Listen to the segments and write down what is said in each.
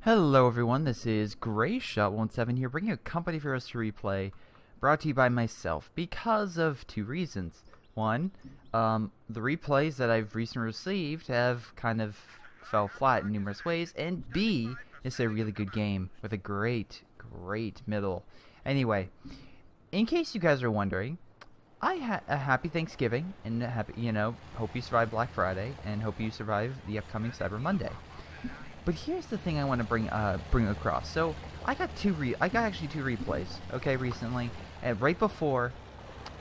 Hello everyone, this is Greyshot17 here, bringing a company for us to replay, brought to you by myself, because of two reasons. One, the replays that I've recently received have kind of fell flat in numerous ways, and B, it's a really good game with a great middle. Anyway, in case you guys are wondering, I had a happy Thanksgiving, and hope you survive Black Friday, and hope you survive the upcoming Cyber Monday. But here's the thing I want to bring across. So I got actually two replays, okay, recently, and right before,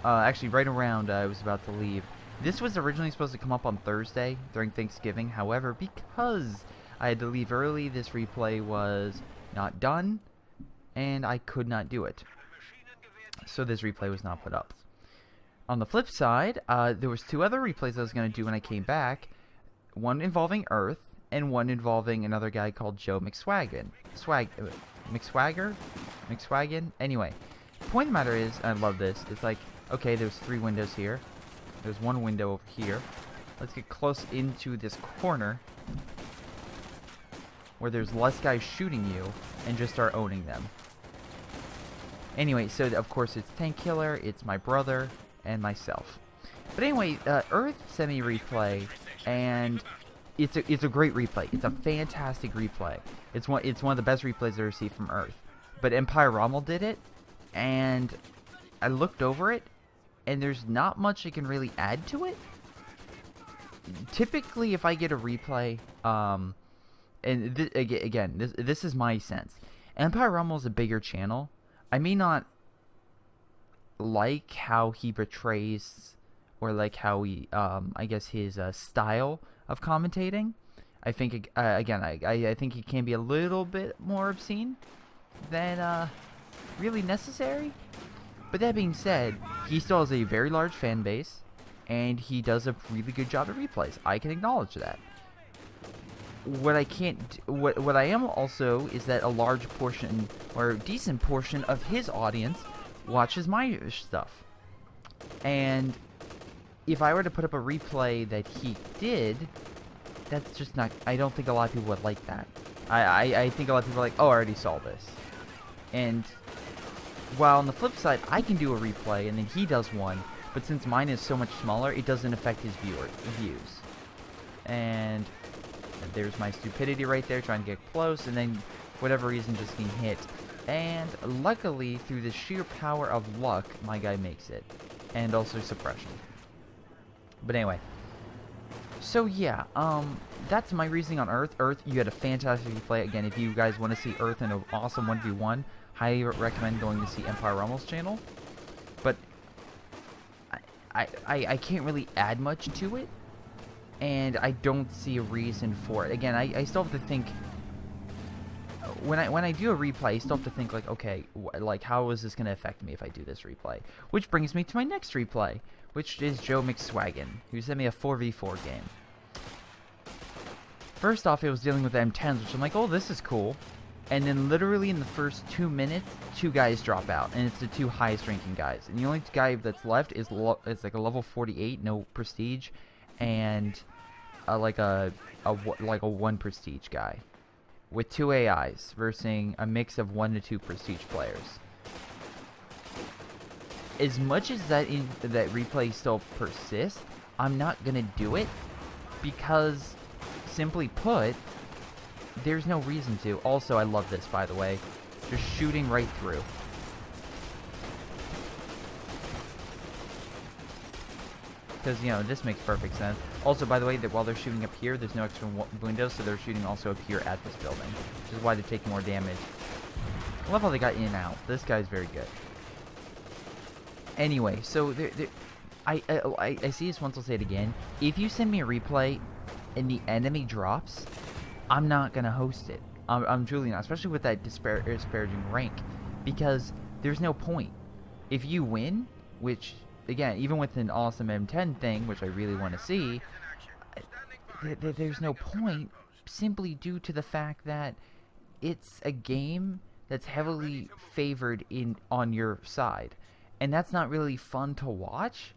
actually right around I was about to leave. This was originally supposed to come up on Thursday during Thanksgiving. However, because I had to leave early, this replay was not done, and I could not do it. So this replay was not put up. On the flip side, there was two other replays I was going to do when I came back. One involving Earth, and one involving another guy called Joe McSwaggin. McSwaggin? Anyway, the point of the matter is, I love this, it's like, okay, there's three windows here. There's one window over here. Let's get close into this corner where there's less guys shooting you and just start owning them. Anyway, so of course it's Tank Killer, it's my brother, and myself. But anyway, Earth sent me a replay, and it's a great replay. It's a fantastic replay. It's one of the best replays I've ever seen from Earth. But Empire Rommel did it, and I looked over it, and there's not much I can really add to it. Typically, if I get a replay, and this is my sense. Empire Rommel is a bigger channel. I may not like how he portrays, or like how he, I guess his style of commentating. I think I think he can be a little bit more obscene than really necessary. But that being said, he still has a very large fan base, and he does a really good job at replays. I can acknowledge that. What I am also is that a large portion, or a decent portion, of his audience watches my stuff. And if I were to put up a replay that he did, that's just not, I don't think a lot of people would like that. I think a lot of people are like, oh, I already saw this. And while on the flip side, I can do a replay and then he does one, but since mine is so much smaller, it doesn't affect his views. And there's my stupidity right there, trying to get close, and then whatever reason just getting hit. And luckily, through the sheer power of luck, my guy makes it. And also suppression. But anyway, so yeah, that's my reasoning on Earth. Earth, you had a fantastic replay. Again, if you guys want to see Earth in an awesome 1v1, highly recommend going to see Empire Rommel's channel. But I can't really add much to it, and I don't see a reason for it. Again, I still have to think. When I do a replay, I still have to think, like, okay, like, how is this going to affect me if I do this replay? Which brings me to my next replay, which is Joe McSwaggin, who sent me a 4v4 game. First off, it was dealing with M10s, which I'm like, oh, this is cool. And then literally in the first 2 minutes, two guys drop out, and it's the two highest ranking guys. And the only guy that's left is like a level 48, no prestige, and like a 1 prestige guy, with 2 AIs versus a mix of 1 to 2 prestige players. As much as that replay still persists, I'm not gonna do it because, simply put, there's no reason to. Also, I love this, by the way, just shooting right through. Because, you know, this makes perfect sense. Also, by the way, that while they're shooting up here, there's no extra windows, so they're shooting also up here at this building, which is why they take more damage. I love how they got in and out. This guy's very good. Anyway, so I see this once, I'll say it again. If you send me a replay and the enemy drops, I'm not gonna host it. I'm truly not, especially with that disparaging rank, because there's no point. If you win, which, again, even with an awesome M10 thing, which I really want to see, there's no point, simply due to the fact that it's a game that's heavily favored on your side. And that's not really fun to watch.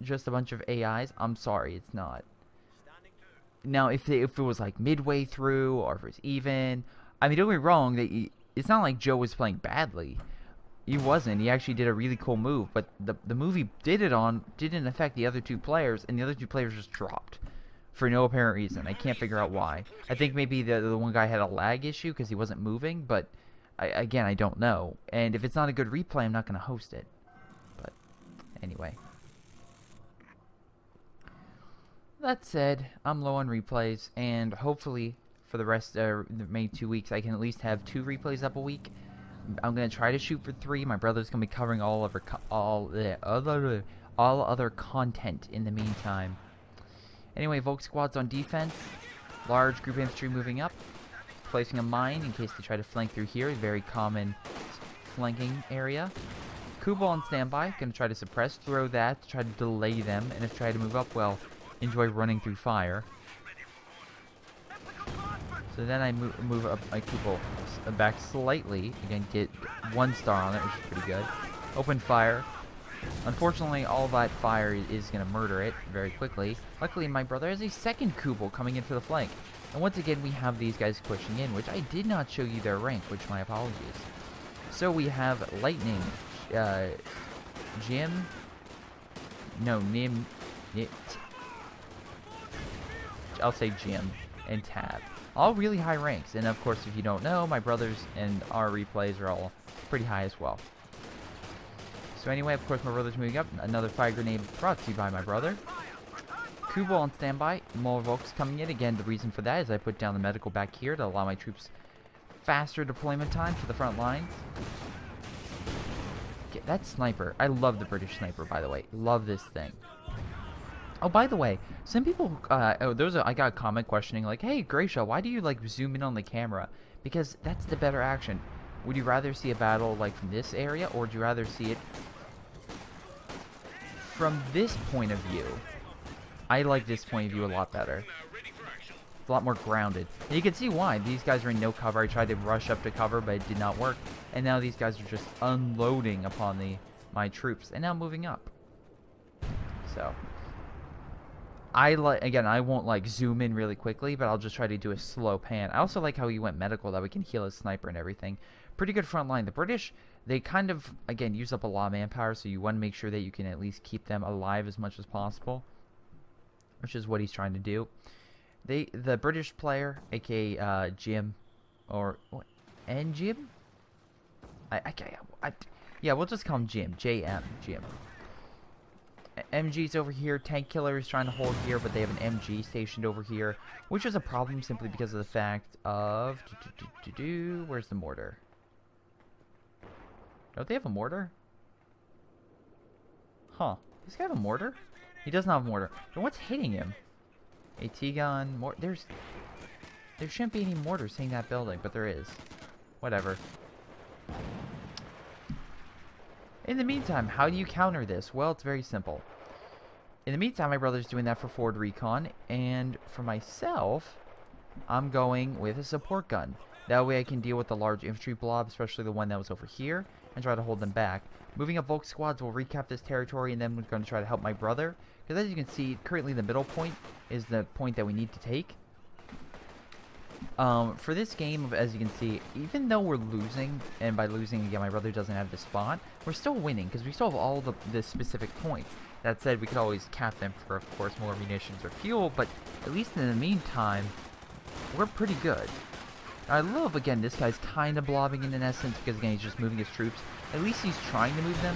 Just a bunch of AIs. I'm sorry, it's not. Now, if it was like midway through, or if it was even, I mean, don't get me wrong. It's not like Joe was playing badly. He wasn't. He actually did a really cool move, but the move he did it on didn't affect the other two players, and the other two players just dropped for no apparent reason. I can't figure out why. I think maybe the one guy had a lag issue because he wasn't moving, but again, I don't know. And if it's not a good replay, I'm not going to host it. But anyway. That said, I'm low on replays, and hopefully for the rest of the May 2 weeks, I can at least have 2 replays up a week. I'm gonna try to shoot for 3. My brother's gonna be covering all other content in the meantime. Anyway, Volk squad's on defense. Large group infantry moving up, placing a mine in case they try to flank through here. Very common flanking area. Kubal on standby, gonna try to suppress, throw that to try to delay them, and if try to move up, well, enjoy running through fire. So then I move up my Kubal back slightly. Again, get 1 star on it, which is pretty good. Open fire. Unfortunately, all that fire is going to murder it very quickly. Luckily, my brother has a second Kubal coming in for the flank. And once again, we have these guys pushing in, which I did not show you their rank, which my apologies. So we have Lightning, Jim, no, Nim, I'll say Jim, and Tab. All really high ranks, and of course, if you don't know, my brothers and our replays are all pretty high as well. So anyway, of course, my brother's moving up. Another fire grenade brought to you by my brother. Kubal on standby. More Volks coming in. Again, the reason for that is I put down the medical back here to allow my troops faster deployment time to the front lines. Get that sniper. I love the British sniper, by the way. Love this thing. Oh, by the way, some people, I got a comment questioning, like, hey, Greyshot, why do you, like, zoom in on the camera? Because that's the better action. Would you rather see a battle, like, from this area, or would you rather see it from this point of view? I like this point of view a lot better. It's a lot more grounded. And you can see why. These guys are in no cover. I tried to rush up to cover, but it did not work. And now these guys are just unloading upon my troops, and now moving up. So again, I won't like zoom in really quickly, but I'll just try to do a slow pan. I also like how he went medical, that we can heal his sniper and everything. Pretty good front line. The British, they kind of, again, use up a lot of manpower, so you want to make sure that you can at least keep them alive as much as possible, which is what he's trying to do. The British player, aka Jim, or what, and Jim? Yeah, we'll just call him Jim. JM, Jim. MG's over here. Tank killer is trying to hold here, but they have an MG stationed over here, which is a problem simply because of the fact of where's the mortar? Don't they have a mortar? Huh? Does this guy have a mortar? He doesn't have a mortar. Then what's hitting him? AT gun. There shouldn't be any mortars hitting that building, but there is. Whatever. In the meantime, how do you counter this? Well, it's very simple. In the meantime, my brother's doing that for forward recon, and for myself, I'm going with a support gun. That way I can deal with the large infantry blob, especially the one that was over here, and try to hold them back. Moving up Volk squads will recap this territory, and then we're going to try to help my brother. Because as you can see, currently the middle point is the point that we need to take. For this game, as you can see, even though we're losing, and by losing, again, my brother doesn't have the spot, we're still winning, because we still have all the specific points. That said, we could always cap them for, of course, more munitions or fuel, but at least in the meantime, we're pretty good. I love, again, this guy's kind of blobbing in essence, because, again, he's just moving his troops. At least he's trying to move them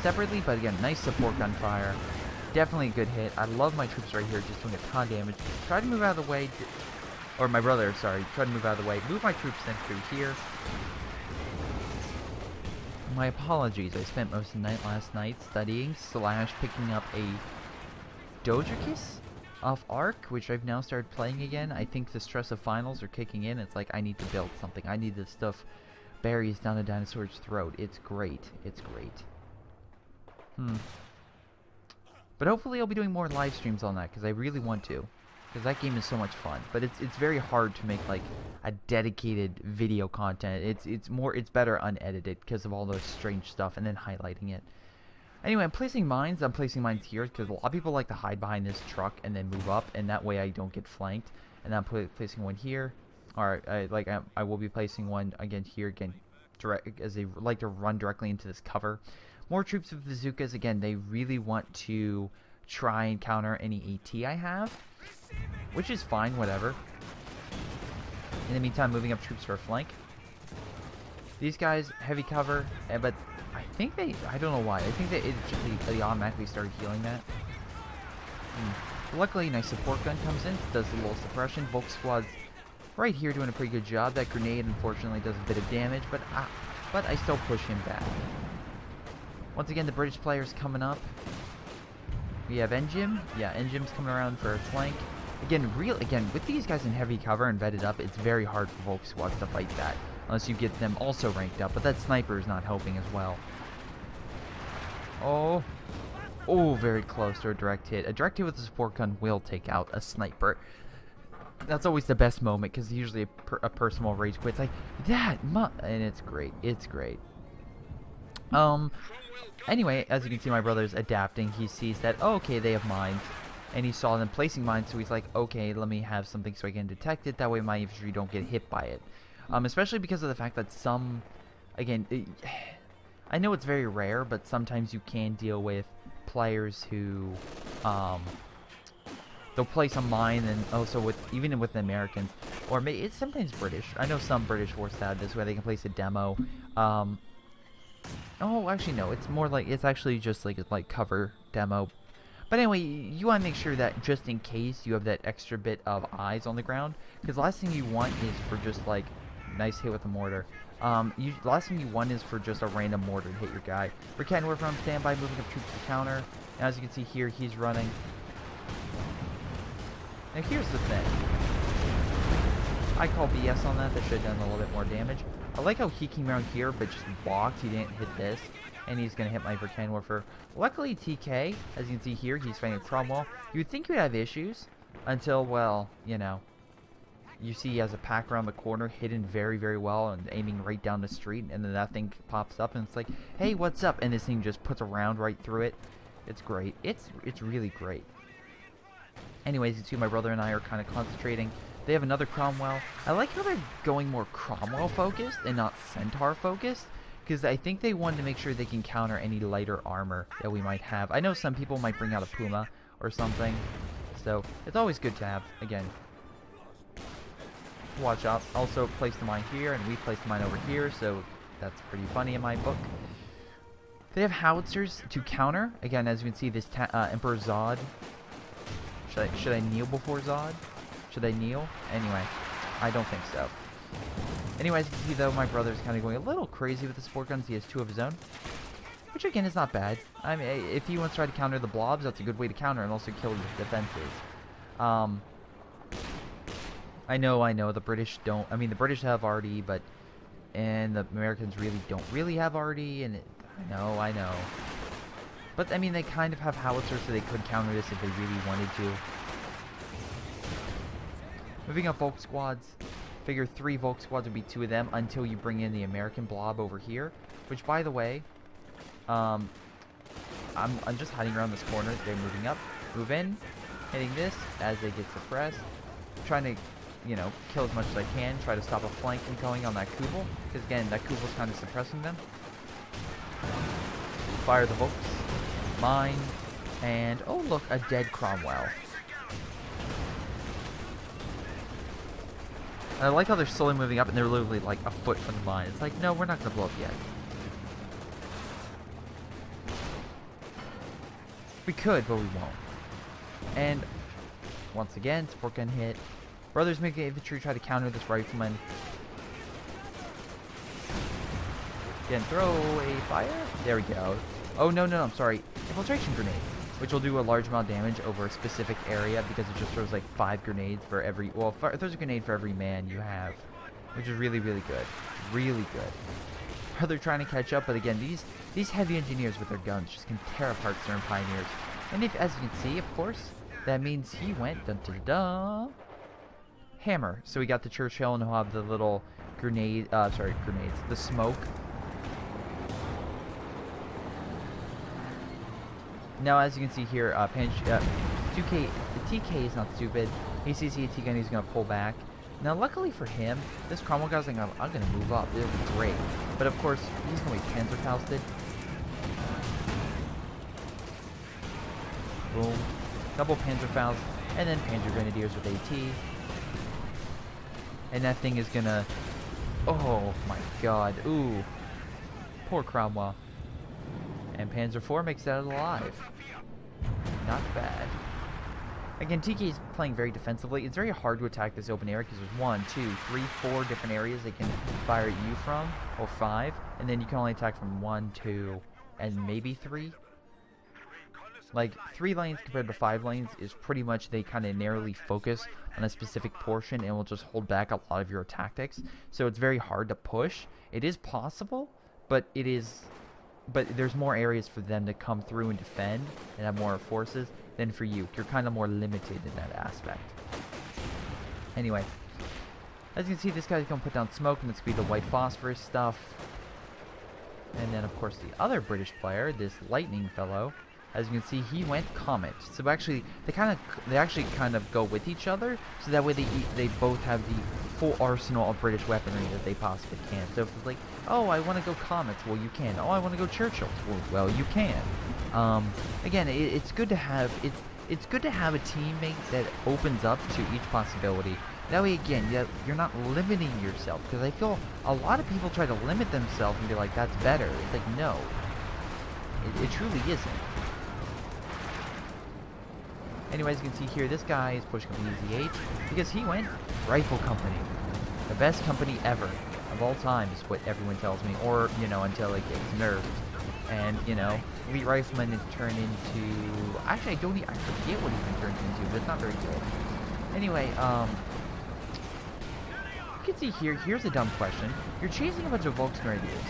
separately, but, again, nice support gunfire. Definitely a good hit. I love my troops right here, just doing a ton of damage. Try to move out of the way. Or my brother, sorry, try to move out of the way. Move my troops then through here. My apologies, I spent most of the night last night studying / picking up a Dodgerkiss off Ark, which I've now started playing again. I think the stress of finals are kicking in. It's like, I need to build something. I need this stuff berries down a dinosaur's throat. It's great. It's great. But hopefully I'll be doing more live streams on that, because I really want to. Because that game is so much fun. But it's very hard to make, like, a dedicated video content. It's better unedited because of all the strange stuff and then highlighting it. Anyway, I'm placing mines. I'm placing mines here because a lot of people like to hide behind this truck and then move up, and that way I don't get flanked. And I'm placing one here. or I will be placing one again here again, direct as they like to run directly into this cover. More troops with bazookas. Again, they really want to try and counter any AT I have, which is fine, whatever. In the meantime, moving up troops for a flank. These guys, heavy cover, but I think I don't know why. I think that they automatically started healing that. Luckily, a nice support gun comes in, does a little suppression. Volk squad's right here doing a pretty good job. That grenade, unfortunately, does a bit of damage, but I still push him back. Once again, the British player's coming up. We have Engine. Yeah, Engine's coming around for a flank. Again, with these guys in heavy cover and vetted up, it's very hard for Volk squads to fight that. Unless you get them also ranked up, but that sniper is not helping as well. Oh, very close to a direct hit. A direct hit with a support gun will take out a sniper. That's always the best moment, because usually a person will rage quit. It's like, and it's great. It's great. Anyway, as you can see, my brother's adapting. He sees that, oh, okay, they have mines. And he saw them placing mines, so he's like, okay, let me have something so I can detect it. That way my infantry don't get hit by it. Especially because of the fact that some, again, I know it's very rare, but sometimes you can deal with players who, they'll place a mine, and also even with the Americans, or maybe it's sometimes British. I know some British forces have this where they can place a demo. Oh, actually no, it's more like, it's actually just like cover demo. But anyway, you want to make sure that just in case you have that extra bit of eyes on the ground, because the last thing you want is for just like nice hit with a mortar. The last thing you want is for just a random mortar to hit your guy. We're from standby, moving up troops to counter. And as you can see here, he's running. Now here's the thing. I call BS on that. That should have done a little bit more damage. I like how he came around here, but just walked. He didn't hit this. And he's going to hit my Brick Warfare. Luckily, TK, as you can see here, he's fighting Cromwell. You would think he would have issues until, well, you know, you see he has a pack around the corner, hidden very, very well, and aiming right down the street. And then that thing pops up, and it's like, hey, what's up? And this thing just puts a round right through it. It's great. It's really great. Anyways, you see my brother and I are kind of concentrating. They have another Cromwell. I like how they're going more Cromwell focused and not Centaur focused, because I think they wanted to make sure they can counter any lighter armor that we might have. I know some people might bring out a Puma or something, so it's always good to have, again, watch out. Also place the mine here, and we place the mine over here, so that's pretty funny in my book. They have howitzers to counter. Again, as you can see, this Emperor Zod. Should I kneel before Zod? Should I kneel? Anyway, I don't think so. Anyways, you can see though, my brother's kind of going a little crazy with the support guns. He has 2 of his own, which again is not bad. I mean, if he wants to try to counter the blobs, that's a good way to counter and also kill your defenses. I know, the British don't. I mean, the British have RD, and the Americans don't really have RD, and I know. But, I mean, they kind of have howitzers, so they could counter this if they really wanted to. Moving up Volk squads. Figure 3 Volk squads would be 2 of them until you bring in the American blob over here. Which, by the way, I'm just hiding around this corner. They're moving up. Move in. Hitting this as they get suppressed. Trying to, you know, kill as much as I can. Try to stop a flank from going on that Kubel. Because, again, that Kubel's kind of suppressing them. Fire the Volks. Mine, and oh look, a dead Cromwell. And I like how they're slowly moving up, and they're literally like a foot from the mine. It's like, no, we're not gonna blow up yet. We could, but we won't. And once again, support gun hit. Brothers make the infantry try to counter this rifleman. Again, throw a fire. There we go. Oh, no, I'm sorry. Infiltration grenade, which will do a large amount of damage over a specific area because it just throws like 5 grenades for every, well, it throws a grenade for every man you have, which is really, really good. Really good. They're trying to catch up, but again, these heavy engineers with their guns just can tear apart certain pioneers. And if, as you can see, of course, that means he went dun-dun-dun, hammer. So we got the Churchill, and he'll have the little grenades, the smoke. Now, as you can see here, 2K, the TK is not stupid. He sees the AT gun, he's going to pull back. Now, luckily for him, this Cromwell guy's like, I'm going to move up. It'll be great. But, of course, he's going to be Panzerfausted. Boom. Double Panzerfaust. And then Panzer Grenadiers with AT. And that thing is going to... Oh, my God. Ooh. Poor Cromwell. And Panzer IV makes it out alive. Not bad. Again, TK is playing very defensively. It's very hard to attack this open area because there's 1, 2, 3, 4 different areas they can fire at you from, or 5, and then you can only attack from 1, 2, and maybe 3. Like 3 lanes compared to 5 lanes is pretty much they kind of narrowly focus on a specific portion and will just hold back a lot of your tactics. So it's very hard to push. It is possible, but there's more areas for them to come through and defend and have more forces than for you. You're kind of more limited in that aspect. Anyway, as you can see, this guy's going to put down smoke, and it's going to be the white phosphorus stuff. And then, of course, the other British player, this lightning fellow, as you can see, he went comet. So actually, they actually kind of go with each other, so that way they both have the full arsenal of British weaponry that they possibly can. So if it's like, oh, I want to go comets, well, you can. Oh, I want to go Churchills, well, you can. Again, it's good to have it's good to have a teammate that opens up to each possibility. That way, again, you're not limiting yourself, because I feel a lot of people try to limit themselves and be like, that's better. It's like, no, it truly isn't. Anyways, you can see here, this guy is pushing up the EZ8 because he went Rifle Company. The best company ever of all time is what everyone tells me. Or, you know, until it gets nerfed. And, you know, Elite Rifleman is turned into... Actually, I forget what he's been turned into, but it's not very good. Anyway, you can see here, here's a dumb question. You're chasing a bunch of Volksgrenadiers.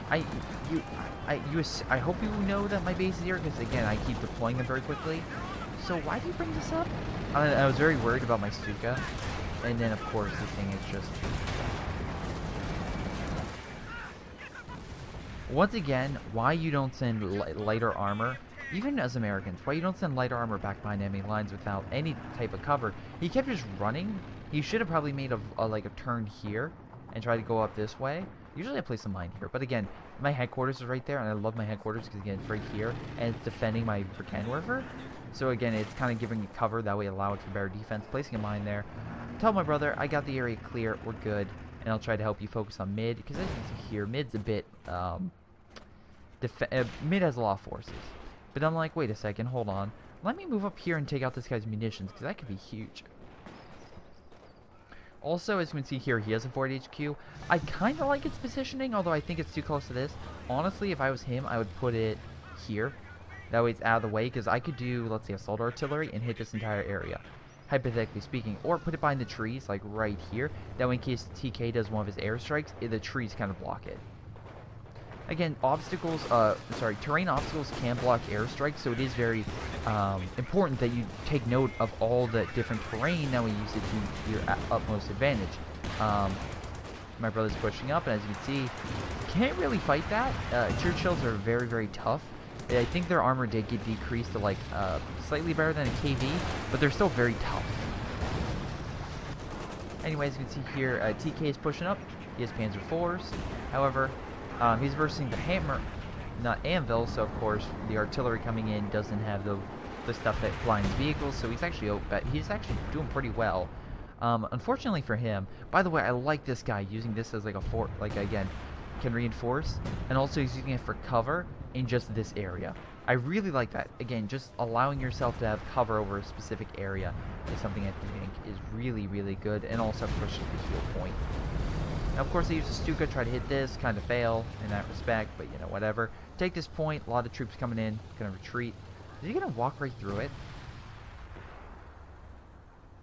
I hope you know that my base is here, because, again, I keep deploying them very quickly. So why do you bring this up? I was very worried about my Stuka. And then, of course, this thing is just... Once again, why you don't send lighter armor, even as Americans, why you don't send lighter armor back behind enemy lines without any type of cover. He kept just running. He should have probably made like a turn here and tried to go up this way. Usually I place a mine here, but again, my headquarters is right there, and I love my headquarters because, again, it's right here, and it's defending my Verkenwerfer. So again, it's kind of giving it cover, that way allow it for better defense. Placing a mine there. Tell my brother, I got the area clear, we're good. And I'll try to help you focus on mid, because as you can see here, mid's a bit, mid has a lot of forces. But I'm like, wait a second, hold on. Let me move up here and take out this guy's munitions, because that could be huge. Also, as you can see here, he has a forward HQ. I kind of like its positioning, although I think it's too close to this. Honestly, if I was him, I would put it here. That way it's out of the way, because I could do, let's say, assault artillery and hit this entire area, hypothetically speaking. Or put it behind the trees, like right here. That way, in case TK does one of his airstrikes, the trees kind of block it. Again, terrain obstacles can block airstrikes, so it is very important that you take note of all the different terrain. That way you use it to your utmost advantage. My brother's pushing up, and as you can see, can't really fight that. Churchills are very, very tough. I think their armor did get decreased to like slightly better than a KV, but they're still very tough. Anyways, you can see here, TK is pushing up. He has Panzer IVs. However, he's versing the hammer, not anvil, so of course the artillery coming in doesn't have the stuff that blinds vehicles. So he's actually doing pretty well. Unfortunately for him, by the way, I like this guy using this as like a fort, like again, can reinforce, and also he's using it for cover in just this area. I really like that. Again, just allowing yourself to have cover over a specific area is something I think is really, really good, and also pushes the heal point. Now, of course, I use the Stuka, try to hit this, kind of fail in that respect, but you know, whatever. Take this point, a lot of troops coming in, gonna retreat. Is he gonna walk right through it?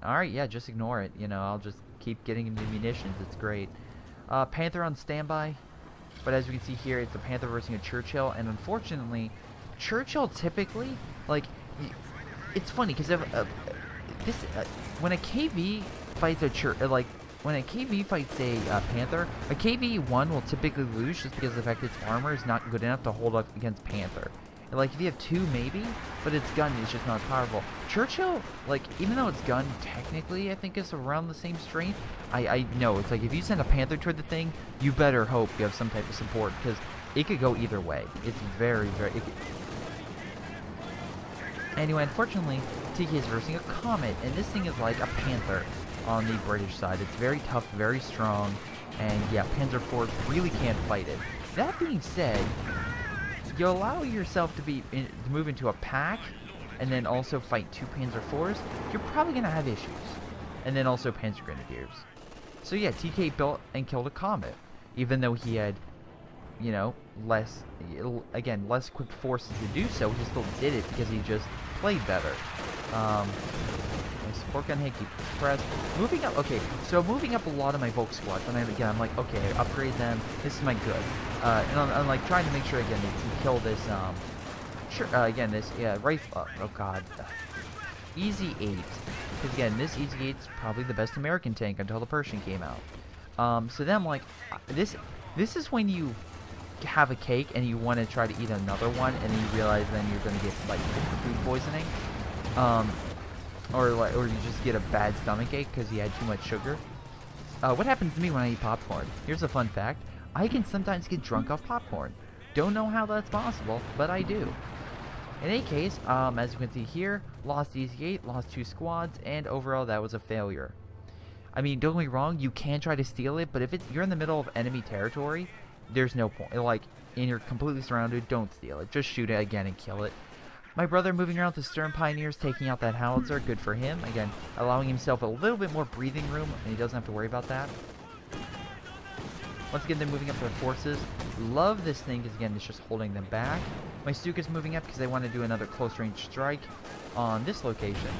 Alright, yeah, just ignore it. You know, I'll just keep getting into munitions, it's great. Panther on standby. But as you can see here, it's a Panther versus a Churchill, and unfortunately, Churchill typically, like, it's funny, because when a KV fights a when a KV fights a Panther, a KV-1 will typically lose just because of the fact its armor is not good enough to hold up against Panther. Like, if you have 2, maybe, but its gun is just not powerful. Churchill, like, even though its gun technically, I think, is around the same strength, I know, it's like, if you send a Panther toward the thing, you better hope you have some type of support, because it could go either way. It's very, very... Anyway, unfortunately, TK is versing a Comet, and this thing is like a Panther on the British side. It's very tough, very strong, and yeah, Panzer IVs really can't fight it. That being said, you allow yourself to move into a pack, and then also fight 2 Panzer IVs, you're probably going to have issues. And then also Panzer Grenadiers. So yeah, TK built and killed a Comet, even though he had, you know, less quick forces to do so. He still did it because he just played better. Support gun hit, keep pressed. Moving up, okay, so moving up a lot of my Volk squads, and again, I'm like, okay, upgrade them, this is my good. And I'm like trying to make sure, again, to kill this, again, this, rifle, oh god, Easy 8, because again, this Easy 8's probably the best American tank until the Pershing came out. So then I'm like, this is when you have a cake and you want to try to eat another one, and then you realize then you're going to get, like, food poisoning. Or you just get a bad stomach ache because you had too much sugar. What happens to me when I eat popcorn? Here's a fun fact. I can sometimes get drunk off popcorn. Don't know how that's possible, but I do. In any case, as you can see here, lost Easy 8, lost 2 squads, and overall that was a failure. I mean, don't get me wrong, you can try to steal it, but if you're in the middle of enemy territory, there's no point. Like, and you're completely surrounded, don't steal it. Just shoot it again and kill it. My brother moving around the Stern Pioneers, taking out that howitzer, good for him. Again, allowing himself a little bit more breathing room, and he doesn't have to worry about that. Once again, they're moving up their forces. Love this thing, because again, it's just holding them back. My Stuka's moving up because they want to do another close-range strike on this location.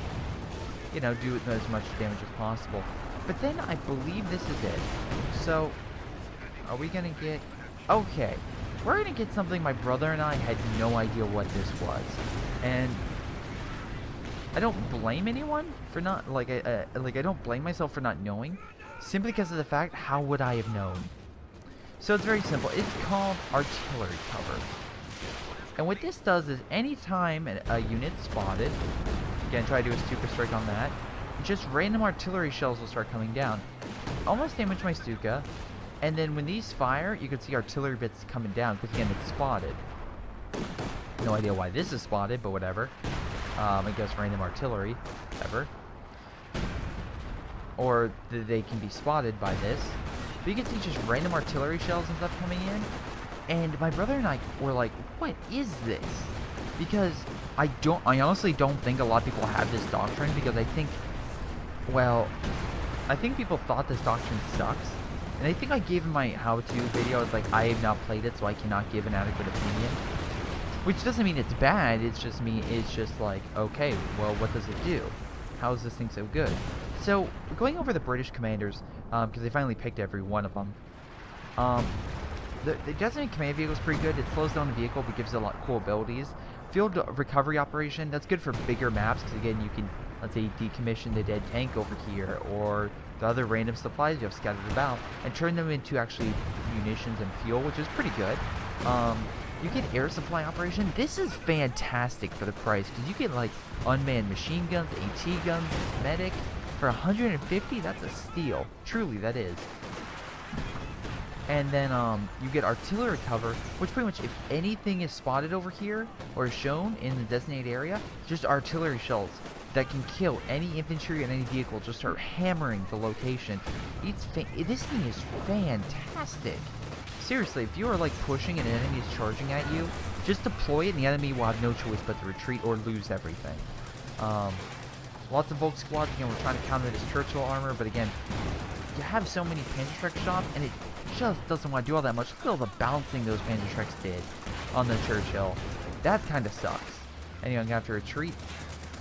You know, do as much damage as possible. But then I believe this is it. So, are we going to get... Okay. We're going to get something my brother and I had no idea what this was. And I don't blame anyone for not, I don't blame myself for not knowing. Simply because of the fact, how would I have known? So it's very simple. It's called artillery cover. And what this does is anytime a unit's spotted, again, try to do a super strike on that, just random artillery shells will start coming down. Almost damage my Stuka. And then when these fire, you can see artillery bits coming down, because again, it's spotted. No idea why this is spotted, but whatever. I guess random artillery, whatever. Or they can be spotted by this. But you can see just random artillery shells and stuff coming in. And my brother and I were like, what is this? Because I honestly don't think a lot of people have this doctrine, because I think, well, I think people thought this doctrine sucks. And I think I gave in my how-to video, I was like, I have not played it, so I cannot give an adequate opinion. Which doesn't mean it's bad, it's just like, okay, well, what does it do? How is this thing so good? So, going over the British commanders, because they finally picked every one of them. The designated command vehicle is pretty good. It slows down the vehicle, but gives it a lot of cool abilities. Field recovery operation, that's good for bigger maps, because again, you can, let's say, decommission the dead tank over here, or the other random supplies you have scattered about, and turn them into actually munitions and fuel, which is pretty good. You get air supply operation. This is fantastic for the price, because you get like unmanned machine guns, AT guns, medic. For 150, that's a steal. Truly, that is. And then you get artillery cover, which pretty much if anything is spotted over here or is shown in the designated area, just artillery shells that can kill any infantry and any vehicle, just start hammering the location. This thing is fantastic. Seriously, if you are like pushing and an enemy is charging at you, just deploy it and the enemy will have no choice but to retreat or lose everything. Lots of Volk squads, again, we're trying to counter this Churchill armor, but again, you have so many Panzerschreck shops, and it just doesn't want to do all that much. Look at all the bouncing those Panzerschrecks did on the Churchill. That kind of sucks. Anyway, I'm going to have to retreat.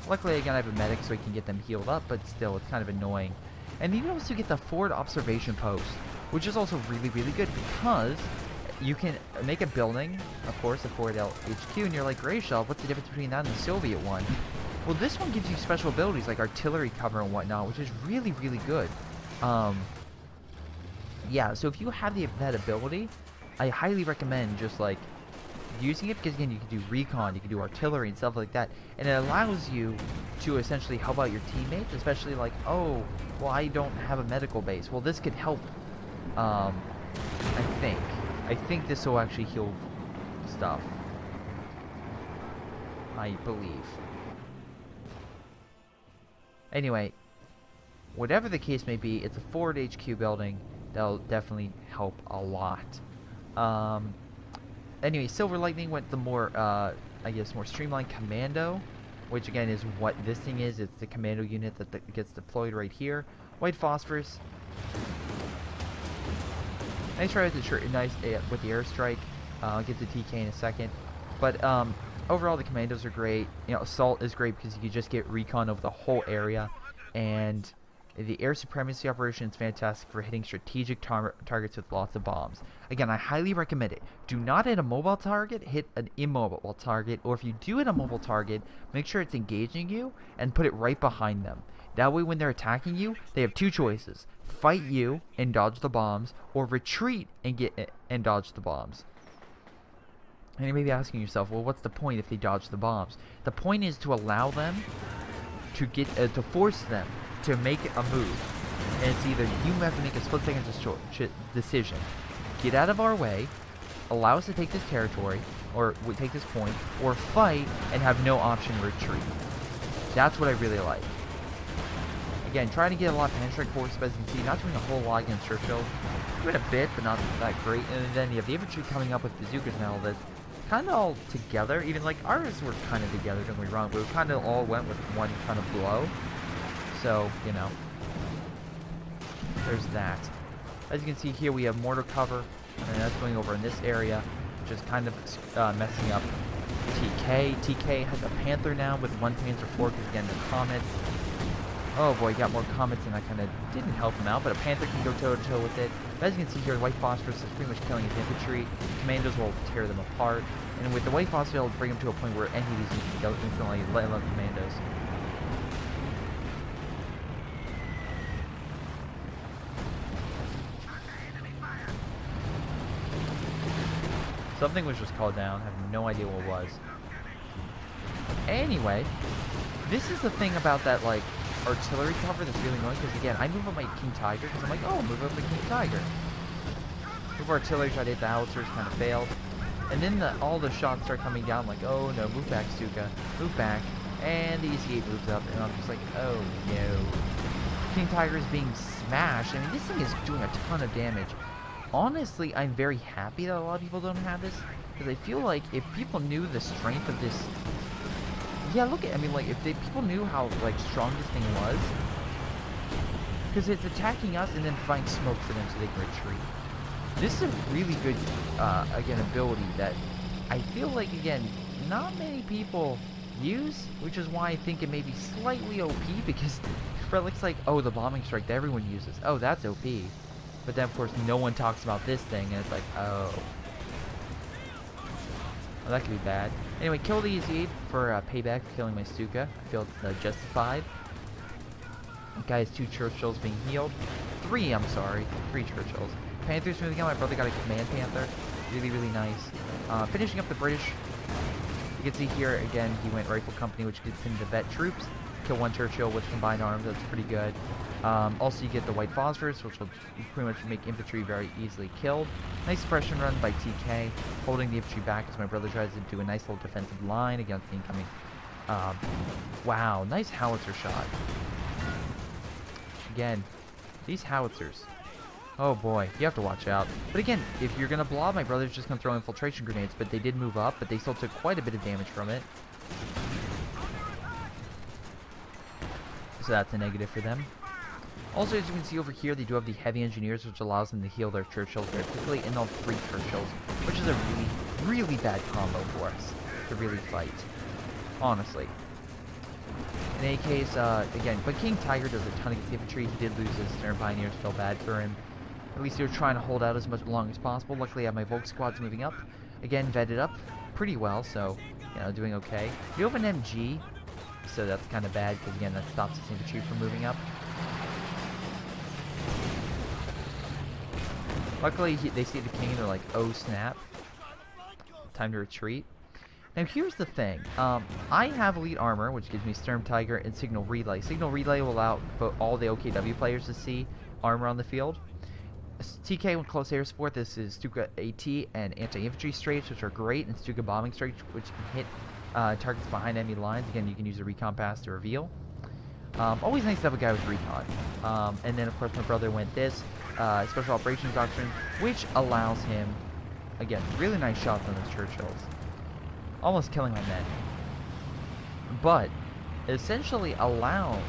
Luckily, again, I have a medic so I can get them healed up, but still, it's kind of annoying. And you also get the forward observation post, which is also really, really good, because you can make a building, of course, a forward HQ, and you're like, Greyshot, what's the difference between that and the Soviet one? Well, this one gives you special abilities like artillery cover and whatnot, which is really, really good. Yeah, so if you have that ability, I highly recommend just like using it because, again, you can do recon, you can do artillery and stuff like that. And it allows you to essentially help out your teammates, especially like, oh, well, I don't have a medical base. Well, this could help, I think. I think this will actually heal stuff. I believe. Anyway, whatever the case may be, it's a forward HQ building. That'll definitely help a lot. Anyway, Silver Lightning went the more, I guess, more streamlined commando, which again is what this thing is. It's the commando unit that gets deployed right here. White Phosphorus. Nice try with the airstrike. I'll get to TK in a second. But overall, the commandos are great. You know, Assault is great because you can just get recon over the whole area, and the air supremacy operation is fantastic for hitting strategic targets with lots of bombs. Again, I highly recommend it. Do not hit a mobile target, hit an immobile target, or if you do hit a mobile target, make sure it's engaging you and put it right behind them. That way when they're attacking you, they have two choices. Fight you and dodge the bombs, or retreat and dodge the bombs. And you may be asking yourself, well, what's the point if they dodge the bombs? The point is to allow them to to force them to make a move. And it's either you have to make a split-second decision. Get out of our way, allow us to take this territory, or we take this point, or fight and have no option to retreat. That's what I really like. Again, trying to get a lot of penetrate force, but as you can see, not doing a whole lot against Churchill. Doing a bit, but not that great. And then you have the infantry coming up with bazookas and all this. Kind of all together, even like ours were kind of together, don't get me wrong, but we kind of all went with one kind of blow. So, you know, there's that. As you can see here, we have mortar cover, and that's going over in this area, which is kind of messing up TK. TK has a Panther now with one Panzer IV, because again, the Comets. Oh boy, got more Comets, and I kind of didn't help him out, but a Panther can go toe-to-toe with it. But as you can see here, the White Phosphorus is pretty much killing his infantry. Commandos will tear them apart. And with the White Phosphorus, it'll bring them to a point where any of these you can instantly let alone commandos. Something was just called down. I have no idea what it was. Anyway, this is the thing about that, like, artillery cover that's really annoying, because again, I move up my King Tiger because I'm like, oh, move up the King Tiger. Move artillery, tried to hit the howitzers, kind of failed. And then all the shots start coming down, like, oh no, move back, Stuka, move back. And the EC8 moves up, and I'm just like, oh no. King Tiger is being smashed. I mean, this thing is doing a ton of damage. Honestly, I'm very happy that a lot of people don't have this, because I feel like if people knew the strength of this. Yeah, look at, I mean, like, if people knew how, like, strong this thing was, because it's attacking us and then providing smoke for them so they can retreat. This is a really good, again, ability that I feel like, again, not many people use, which is why I think it may be slightly OP, because it looks like, oh, the bombing strike that everyone uses. Oh, that's OP. But then, of course, no one talks about this thing, and it's like, oh. Well, that could be bad. Anyway, kill the EZ8 for payback for killing my Stuka. I feel it's justified. That guy has 2 Churchills being healed. 3, I'm sorry. 3 Churchills. Panthers moving out. My brother got a Command Panther. Really, really nice. Finishing up the British. You can see here, again, he went Rifle Company, which gets him to vet troops. Kill 1 Churchill with combined arms. That's pretty good. Also, you get the White Phosphorus, which will pretty much make infantry very easily killed. Nice suppression run by TK, holding the infantry back as my brother tries to do a nice little defensive line against the incoming. Wow, nice howitzer shot. Again, these howitzers. Oh boy, you have to watch out. But again, if you're going to blob, my brother's just going to throw infiltration grenades, but they did move up, but they still took quite a bit of damage from it. So that's a negative for them. Also, as you can see over here, they do have the heavy engineers, which allows them to heal their Churchills very quickly, and all 3 Churchills, which is a really, really bad combo for us to really fight, honestly. In any case, again, but King Tiger does a ton of infantry. He did lose his Stern Pioneers, feel bad for him. At least they were trying to hold out as long as possible. Luckily, I have my Volk squads moving up. Again, vetted up pretty well, so, you know, doing okay. You have an MG, so that's kind of bad, because again, that stops his infantry from moving up. Luckily, they see the king and they're like, oh snap. time to retreat. Now here's the thing. I have Elite Armor, which gives me Sturm Tiger and Signal Relay. Signal Relay will allow all the OKW players to see armor on the field. TK with close air support, this is Stuka AT and anti-infantry strafes, which are great, and Stuka bombing strafes, which can hit targets behind enemy lines. Again, you can use a recon pass to reveal. Always nice to have a guy with recon. And then, of course, my brother went this Special Operations Doctrine, which allows him, again, really nice shots on those Churchills. Almost killing my men. But essentially allows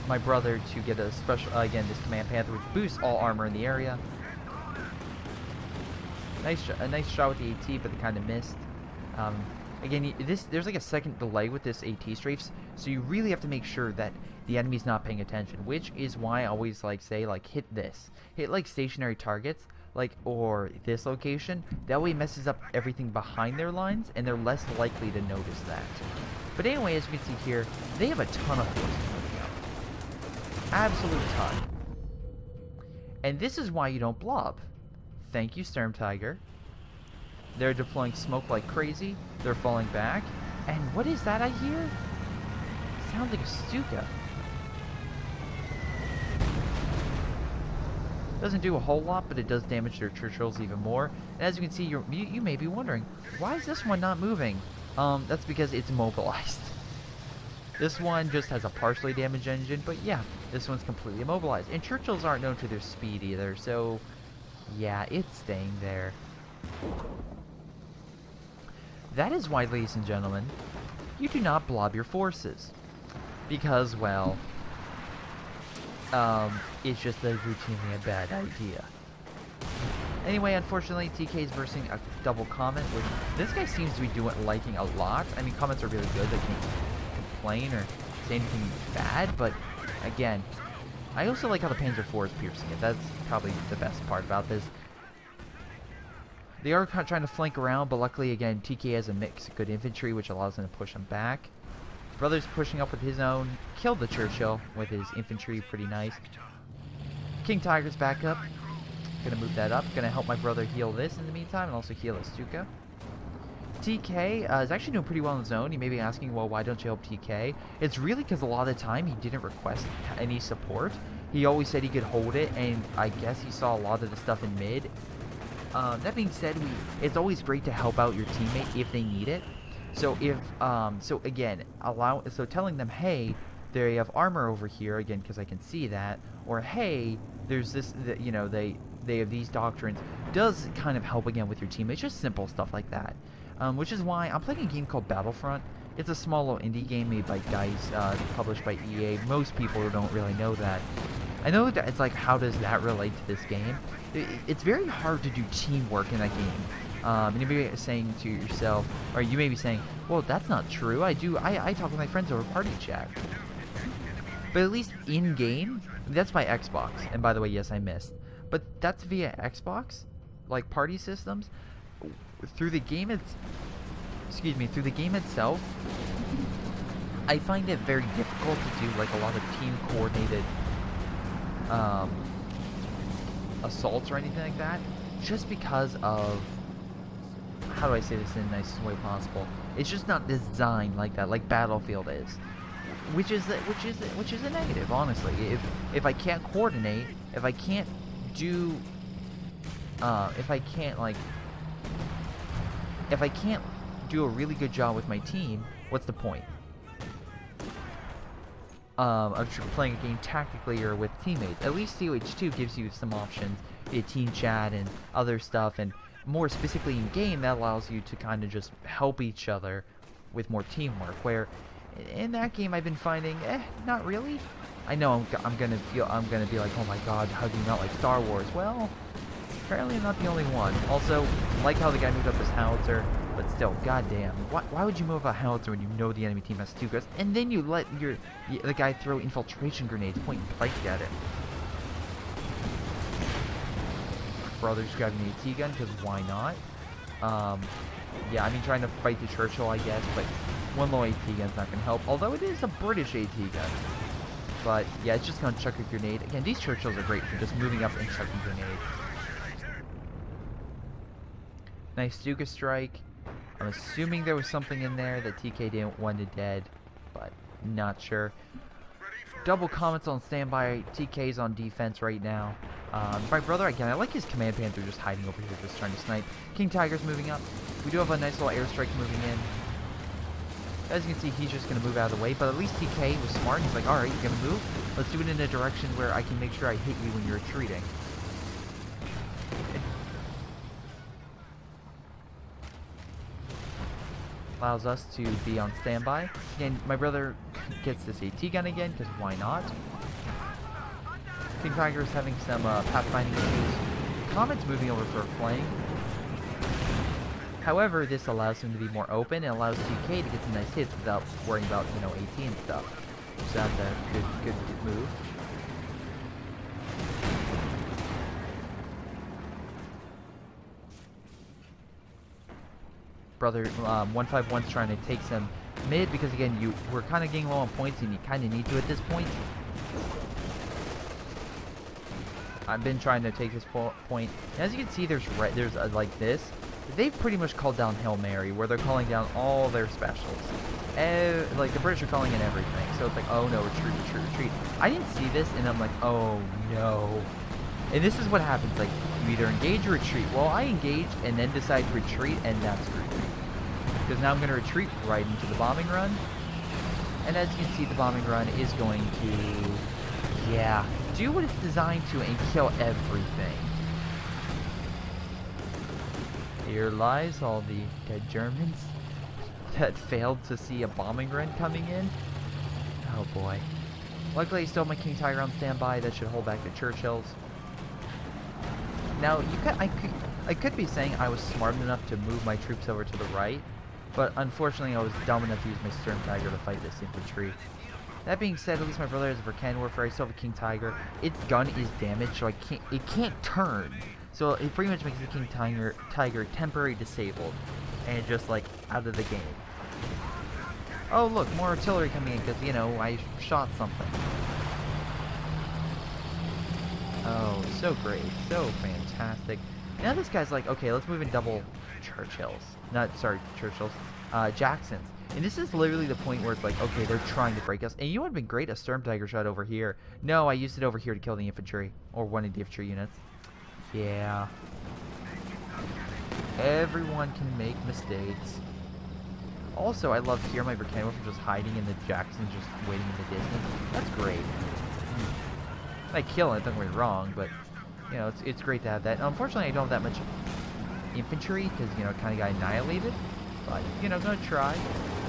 my brother to get a special, again, this Command Panther, which boosts all armor in the area. A nice shot with the AT, but they kind of missed. Again, there's like a second delay with this AT strafes, so you really have to make sure that the enemy's not paying attention, which is why I always say hit this. Hit like stationary targets, or this location. That way it messes up everything behind their lines, and they're less likely to notice that. But anyway, as you can see here, they have a ton of forces coming out. Absolute ton. And this is why you don't blob. Thank you, Sturm Tiger. They're deploying smoke like crazy. They're falling back. And what is that I hear? Sounds like a Stuka. Doesn't do a whole lot, but it does damage their Churchills even more. And as you can see, you may be wondering, why is this one not moving? That's because it's immobilized. This one just has a partially damaged engine, but yeah, this one's completely immobilized. And Churchills aren't known for their speed either, so yeah, it's staying there. That is why, ladies and gentlemen, you do not blob your forces. Because, well, it's just routinely a bad idea. Anyway, unfortunately, TK is versing a double comment, which this guy seems to be liking a lot. I mean, comments are really good. They can't complain or say anything bad, but again, I also like how the Panzer IV is piercing it. That's probably the best part about this. They are kind of trying to flank around, but luckily, again, TK has a mix of good infantry, which allows them to push them back. Brother's pushing up with his own. Killed the Churchill with his infantry. Pretty nice. King Tiger's back up. Gonna move that up. Gonna help my brother heal this in the meantime, and also heal a Stuka. TK is actually doing pretty well in his own. You may be asking, well, why don't you help TK? It's really because a lot of the time he didn't request any support. He always said he could hold it, and I guess he saw a lot of the stuff in mid. That being said, it's always great to help out your teammate if they need it. So if, so again, telling them, hey, they have armor over here, again, because I can see that, or hey, there's this, you know, they have these doctrines, does kind of help, again, with your teammates. Just simple stuff like that. Which is why I'm playing a game called Battlefront. It's a small little indie game made by guys, published by EA. Most people don't really know that. I know that it's like, how does that relate to this game? It's very hard to do teamwork in that game. And you may be saying to yourself, or you may be saying, well, that's not true. I talk with my friends over party chat. But at least in-game, that's by Xbox. And by the way, yes, I missed. But that's via Xbox, like party systems. Through the game through the game itself, I find it very difficult to do like a lot of team coordinated assaults or anything like that, just because of, how do I say this in the nicest way possible? It's just not designed like that, like Battlefield is, which is a negative, honestly. If I can't coordinate, if I can't do, if I can't do a really good job with my team, what's the point? Of playing a game tactically or with teammates. At least COH2 gives you some options via team chat and other stuff, and more specifically in game, that allows you to kind of just help each other with more teamwork. Where in that game, I've been finding, not really. I know I'm gonna be like, oh my god, how do you not like Star Wars? Well, apparently I'm not the only one. Also, like how the guy moved up his howitzer, but still, goddamn, why would you move a howitzer when you know the enemy team has two guys, and then you let the guy throw infiltration grenades point blank at it? Brother's grabbing the AT gun, because why not? Yeah, I mean, trying to fight the Churchill, I guess, but one low AT gun's not gonna help, although it is a British AT gun. But yeah, it's just gonna chuck a grenade. Again, these Churchills are great for just moving up and chucking grenades. Nice Stuka strike. I'm assuming there was something in there that TK didn't want to dead, but not sure. Double comments on standby. TK's on defense right now. My brother, again, I like his Command Panther just hiding over here, just trying to snipe. King Tiger's moving up. We do have a nice little airstrike moving in. As you can see, he's just going to move out of the way, but at least TK was smart. He's like, alright, you're going to move? Let's do it in a direction where I can make sure I hit you when you're retreating. Allows us to be on standby. Again, my brother gets this AT gun again, because why not? King Tiger is having some pathfinding issues. Comet's moving over for a flank. However, this allows him to be more open and allows TK to get some nice hits without worrying about, you know, AT and stuff. So that's a good move. Brother 151's trying to take some mid because again we're kind of getting low on points and you kind of need to at this point. I've been trying to take this point. And as you can see, there's like this. They've pretty much called down Hail Mary, where they're calling down all their specials. Like the British are calling in everything. So it's like, oh no, retreat, retreat, retreat. I didn't see this, and I'm like, oh no. And this is what happens. Like you either engage or retreat. Well, I engaged and then decide to retreat, and that's screwed. Because now I'm going to retreat right into the bombing run. And as you can see, the bombing run is going to, yeah, do what it's designed to and kill everything. Here lies all the dead Germans that failed to see a bombing run coming in. Oh boy. Luckily, I still have my King Tiger on standby. That should hold back the Churchills. Now, I could be saying I was smart enough to move my troops over to the right, but unfortunately I was dumb enough to use my Sturm Tiger to fight this infantry. That being said, at least my brother has a Vercan Warfare. I still have a King Tiger. Its gun is damaged, so it can't turn. So it pretty much makes the King Tiger temporarily disabled, and just like out of the game. Oh look, more artillery coming in because, you know, I shot something. Oh, so great, so fantastic. Now this guy's like, okay, let's move in double Churchills. Churchills. Jacksons. And this is literally the point where it's like, okay, they're trying to break us. And you know what would have been great? A Sturm Tiger shot over here. No, I used it over here to kill the infantry. Or one of the infantry units. Yeah. Everyone can make mistakes. Also, I love here my Volcano just hiding in the Jacksons, just waiting in the distance. That's great. I kill it, don't get me wrong, but you know, it's great to have that. Now, unfortunately, I don't have that much infantry because, you know, it kind of got annihilated. But, you know, gonna try.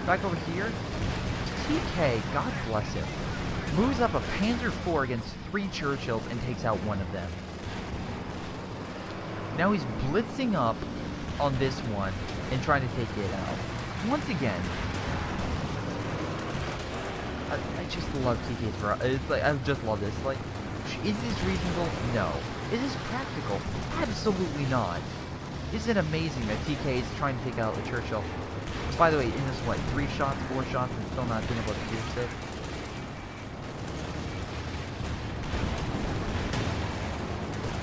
Back over here, TK, God bless him, moves up a Panzer IV against 3 Churchills and takes out one of them. Now he's blitzing up on this one and trying to take it out. Once again, I just love TK's. It's like, I just love this. Like, is this reasonable? No. Is this practical? Absolutely not. Isn't it amazing that TK is trying to take out the Churchill? By the way, in this, what, 3 shots, 4 shots, and still not being able to pierce it?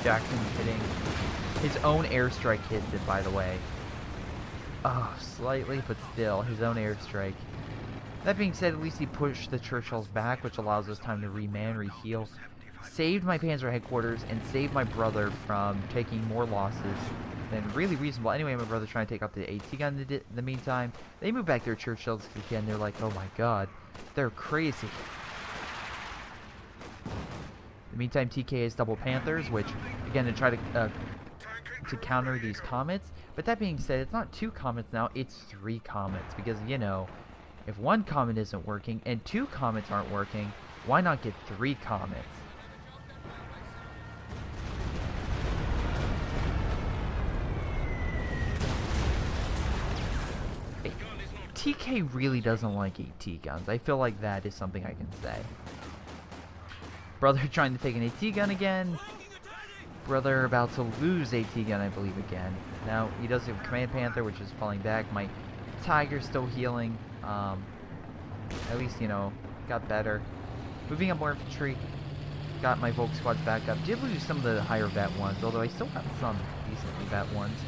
Jackson hitting. His own airstrike hits it, by the way. Oh, slightly, but still, his own airstrike. That being said, at least he pushed the Churchills back, which allows us time to reman, reheal. Saved my Panzer headquarters, and saved my brother from taking more losses than really reasonable. Anyway, my brother's trying to take out the AT gun in the meantime. They move back their Churchills again. They're like, oh my god, they're crazy. In the meantime, TK has double Panthers, which, again, to try to counter these comets. But that being said, it's not 2 comets now, it's 3 comets. Because, you know, if 1 comet isn't working and 2 comets aren't working, why not get 3 comets? TK really doesn't like AT guns. I feel like that is something I can say. Brother trying to take an AT gun again. Brother about to lose AT gun, I believe, again. Now, he does have Command Panther, which is falling back. My Tiger's still healing. At least, you know, got better. Moving up more infantry. Got my Volk squads back up. Did lose some of the higher vet ones, although I still got some decently vet ones.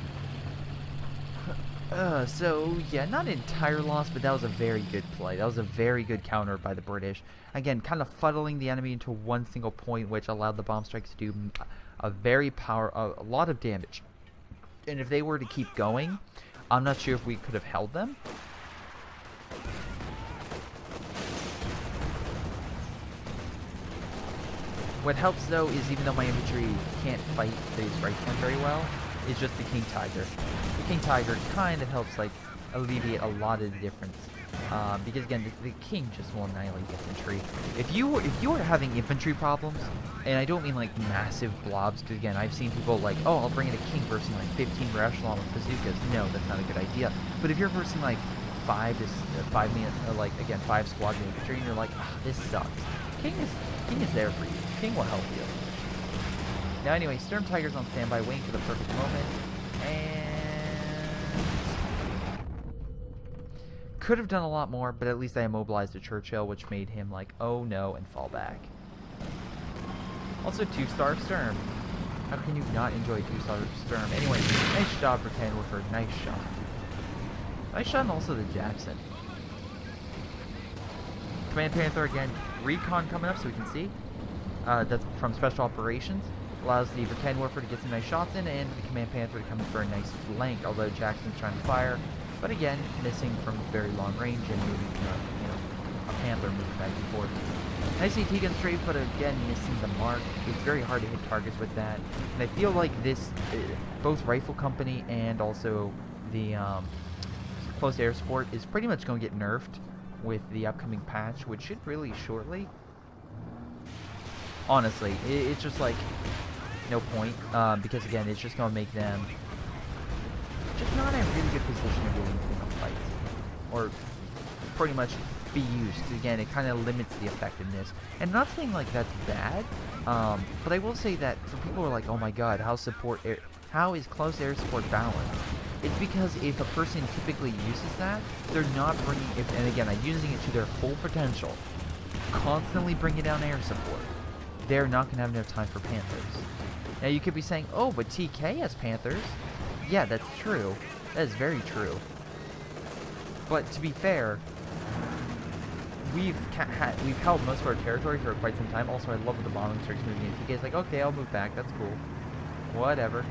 So, yeah, not an entire loss, but that was a very good play. That was a very good counter by the British. Again, kind of fuddling the enemy into one single point, which allowed the bomb strikes to do a lot of damage. And if they were to keep going, I'm not sure if we could have held them. What helps, though, is even though my infantry can't fight these riflemen very well, is just the King Tiger. The King Tiger kind of helps, like, alleviate a lot of the difference. Because, again, the King just will annihilate infantry. If you were having infantry problems, and I don't mean, like, massive blobs, because, again, I've seen people, like, oh, I'll bring in a King versus, like, 15 echelon with bazookas. No, that's not a good idea. But if you're versing, like, 5 squads of infantry, and you're like, oh, this sucks. King is there for you. King will help you. Now anyway, Sturm Tiger's on standby, waiting for the perfect moment, and could have done a lot more, but at least I immobilized a Churchill, which made him like, oh no, and fall back. Also 2-star Sturm. How can you not enjoy 2-star Sturm? Anyway, nice job for Kenworth, nice shot. Nice shot, and also the Jackson. Command Panther again, recon coming up so we can see. That's from Special Operations. Allows the Kenworth to get some nice shots in, and the Command Panther to come in for a nice flank, although Jackson's trying to fire. But again, missing from very long range and moving, a Panther moving back and forth. Nice AT gun strafe, but again, missing the mark. It's very hard to hit targets with that. And I feel like this, both Rifle Company and also the Close Air Support is pretty much going to get nerfed with the upcoming patch, which should really shortly. Honestly, it's just like no point, because again, it's just gonna make them just not in a really good position to really win a fight, or pretty much be used. Again, it kind of limits the effectiveness, and not saying like that's bad, but I will say that for people who are like, oh my god, how is close air support balanced? It's because if a person typically uses that, they're not bringing it, and again, I'm using it to their full potential, constantly bringing down air support. They're not going to have enough time for Panthers. Now you could be saying, oh, but TK has Panthers. Yeah, that's true. That is very true. But to be fair, we've held most of our territory for quite some time. Also, I love the bombing strikes moving in. TK's like, okay, I'll move back. That's cool. Whatever.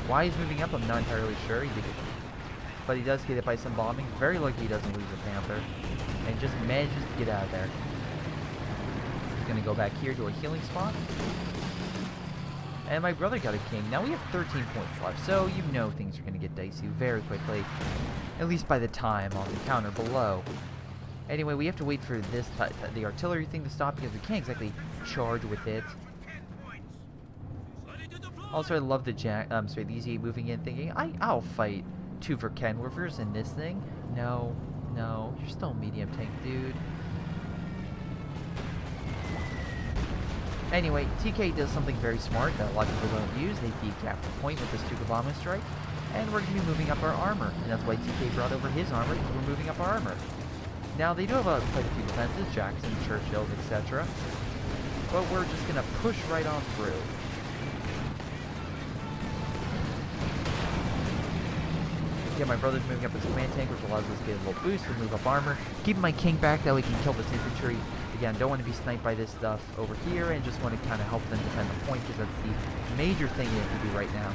Why he's moving up, I'm not entirely sure. But he does get hit by some bombing. Very lucky he doesn't lose a Panther. And just manages to get out of there. He's going to go back here to a healing spot. And my brother got a King. Now we have 13 points left, so you know things are going to get dicey very quickly. At least by the time on the counter below. Anyway, we have to wait for the artillery thing to stop because we can't exactly charge with it. Also, I love the the easy moving in thinking, I'll fight 2 for Kenworthers in this thing. No, you're still a medium tank, dude. Anyway, TK does something very smart that a lot of people don't use. They decap the point with this Stuka Bombing Strike, and we're going to be moving up our armor. And that's why TK brought over his armor, because we're moving up our armor. Now, they do have quite a few defenses, Jackson, Churchills, etc. But we're just going to push right on through. Yeah, my brother's moving up his command tank, which allows us to get a little boost to move up armor. Keeping my King back, that way we can kill this infantry. Again, don't want to be sniped by this stuff over here, and just want to kind of help them defend the point, because that's the major thing you have to do right now.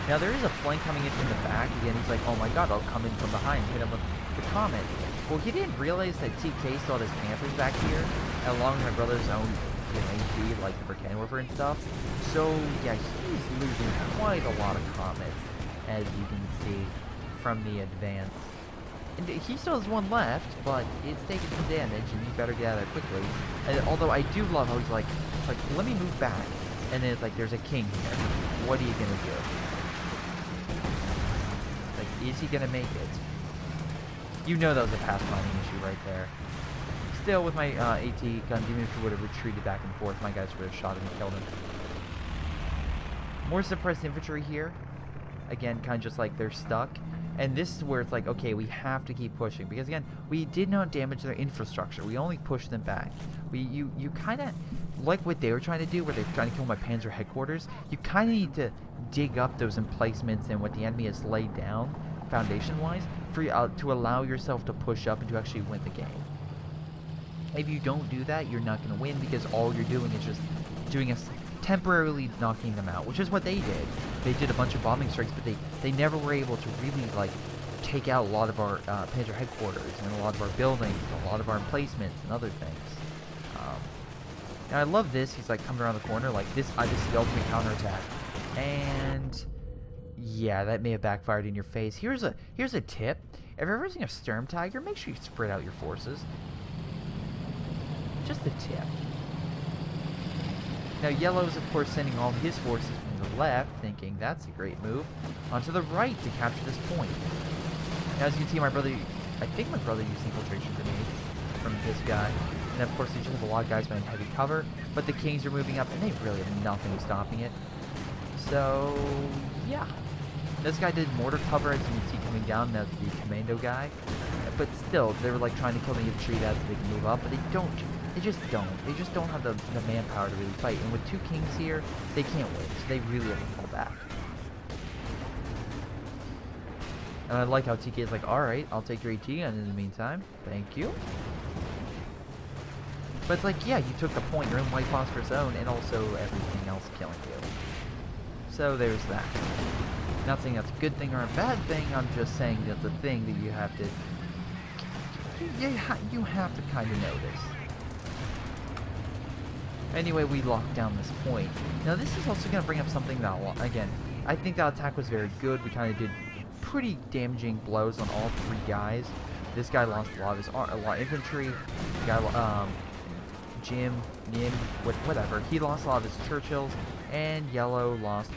Now, there is a flank coming in from the back. Again, he's like, oh my god, I'll come in from behind, hit him with the Comet. Well, he didn't realize that TK still had his Panthers back here, along with my brother's own AP, like for Kenworth and stuff. So, yeah, he's losing quite a lot of Comets, as you can see from the advance. And he still has one left, but it's taking some damage, and you better get out of there quickly. And although I do love how he's like, let me move back. And then it's like, there's a King here. What are you going to do? Like, is he going to make it? You know that was a pathfinding issue right there. Still, with my AT gun, even if he would have retreated back and forth, my guys would have shot him and killed him. More suppressed infantry here. again, kind of just like they're stuck. And this is where it's like, okay, we have to keep pushing. Because, again, we did not damage their infrastructure. We only pushed them back. You kind of, like what they were trying to do, where they were trying to kill my Panzer headquarters, you kind of need to dig up those emplacements and what the enemy has laid down, foundation-wise, for to allow yourself to push up and to actually win the game. If you don't do that, you're not going to win, because all you're doing is just doing temporarily knocking them out, which is what they did. They did a bunch of bombing strikes, but they never were able to really, like, take out a lot of our Panzer headquarters and a lot of our buildings, a lot of our emplacements and other things. And I love this. He's like coming around the corner like this. This is the ultimate counterattack, and yeah, that may have backfired in your face. Here's a tip: if you're ever using a Sturm Tiger, make sure you spread out your forces. Just a tip. Now, Yellow is, of course, sending all his forces from the left, thinking that's a great move, onto the right to capture this point. Now, as you can see, I think my brother used infiltration grenades from this guy. And, of course, they just have a lot of guys behind heavy cover, but the Kings are moving up, and they really have nothing stopping it. So, yeah. This guy did mortar cover, as you can see coming down. That's the commando guy. But still, they were, like, trying to kill the infantry so they can move up, but they don't. They just don't. They just don't have the manpower to really fight. And with 2 Kings here, they can't win. So they really have to fall back. And I like how TK is like, alright, I'll take your AT gun in the meantime. Thank you. But it's like, yeah, you took the point. You're in white phosphorus zone, and also everything else killing you. So there's that. Not saying that's a good thing or a bad thing. I'm just saying that's a thing that you have to... You have to kind of notice. Anyway, we locked down this point. Now, this is also going to bring up something that, again, I think that attack was very good. We kind of did pretty damaging blows on all 3 guys. This guy lost a lot of infantry. The guy, Jim, Nim, whatever. He lost a lot of his Churchills, and Yellow lost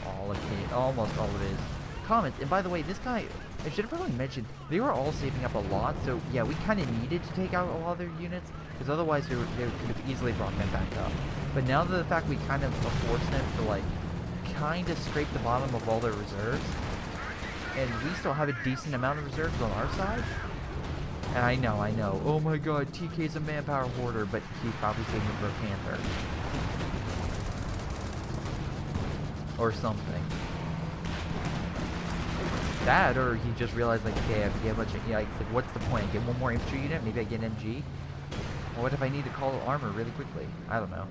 almost all of his Comets. And by the way, this guy, I should have probably mentioned, they were all saving up a lot, so yeah, we kind of needed to take out a lot of their units, because otherwise they could have easily brought them back up. But now that the fact we kind of forced them to, like, kind of scrape the bottom of all their reserves, and we still have a decent amount of reserves on our side. And I know. Oh my god, TK's a manpower hoarder, but he's probably saving it for a Panther. Or something. That, or he just realized, like, okay, I have to get a bunch of, like, what's the point? Get one more infantry unit? Maybe I get an MG? Or what if I need to call armor really quickly? I don't know.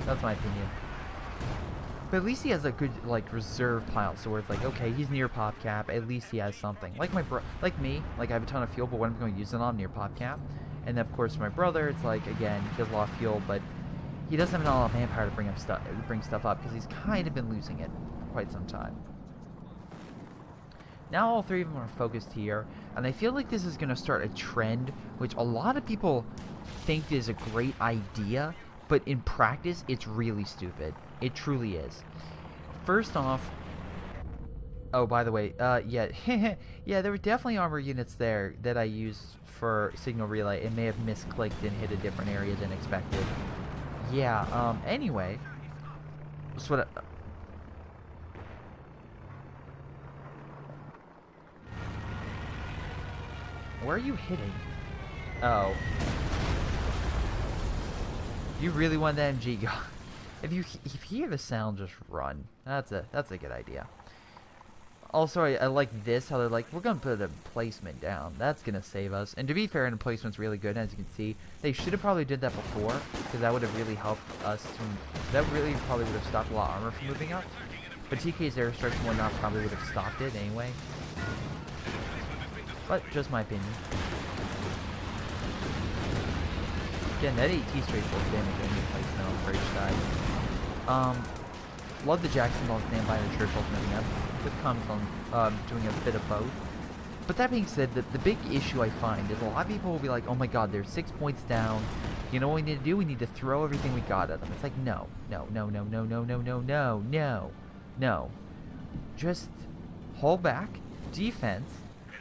That's my opinion. But at least he has a good, like, reserve pile, so where it's like, okay, he's near pop cap, at least he has something. Like like me, like, I have a ton of fuel, but when I'm going to use it on, near pop cap. And then, of course, my brother, it's like, again, he has a lot of fuel, but he doesn't have enough manpower to bring stuff up, because he's kind of been losing it for quite some time. Now all 3 of them are focused here, and I feel like this is going to start a trend, which a lot of people think is a great idea, but in practice, it's really stupid. It truly is. First off, oh, by the way, yeah, yeah, there were definitely armor units there that I used for signal relay. It may have misclicked and hit a different area than expected. Yeah, anyway, that's what where are you hitting? Oh. You really want the MG go? If you hear the sound, just run. That's a good idea. Also, I like this, how they're like, we're gonna put a placement down. That's gonna save us. And to be fair, an placement's really good, as you can see. They should have probably did that before, because that would have really helped us to, that really probably would have stopped a lot of armor from moving up. But TK's airstrikes and whatnot probably would have stopped it anyway. But just my opinion. Again, that AT straight full damage any place now on Greyshot. Love the Jackson Ball standby and the Churchill moving up. With comments on doing a bit of both. But that being said, the big issue I find is a lot of people will be like, oh my god, they're 6 points down. You know what we need to do? We need to throw everything we got at them. It's like, no. Just hold back. Defense.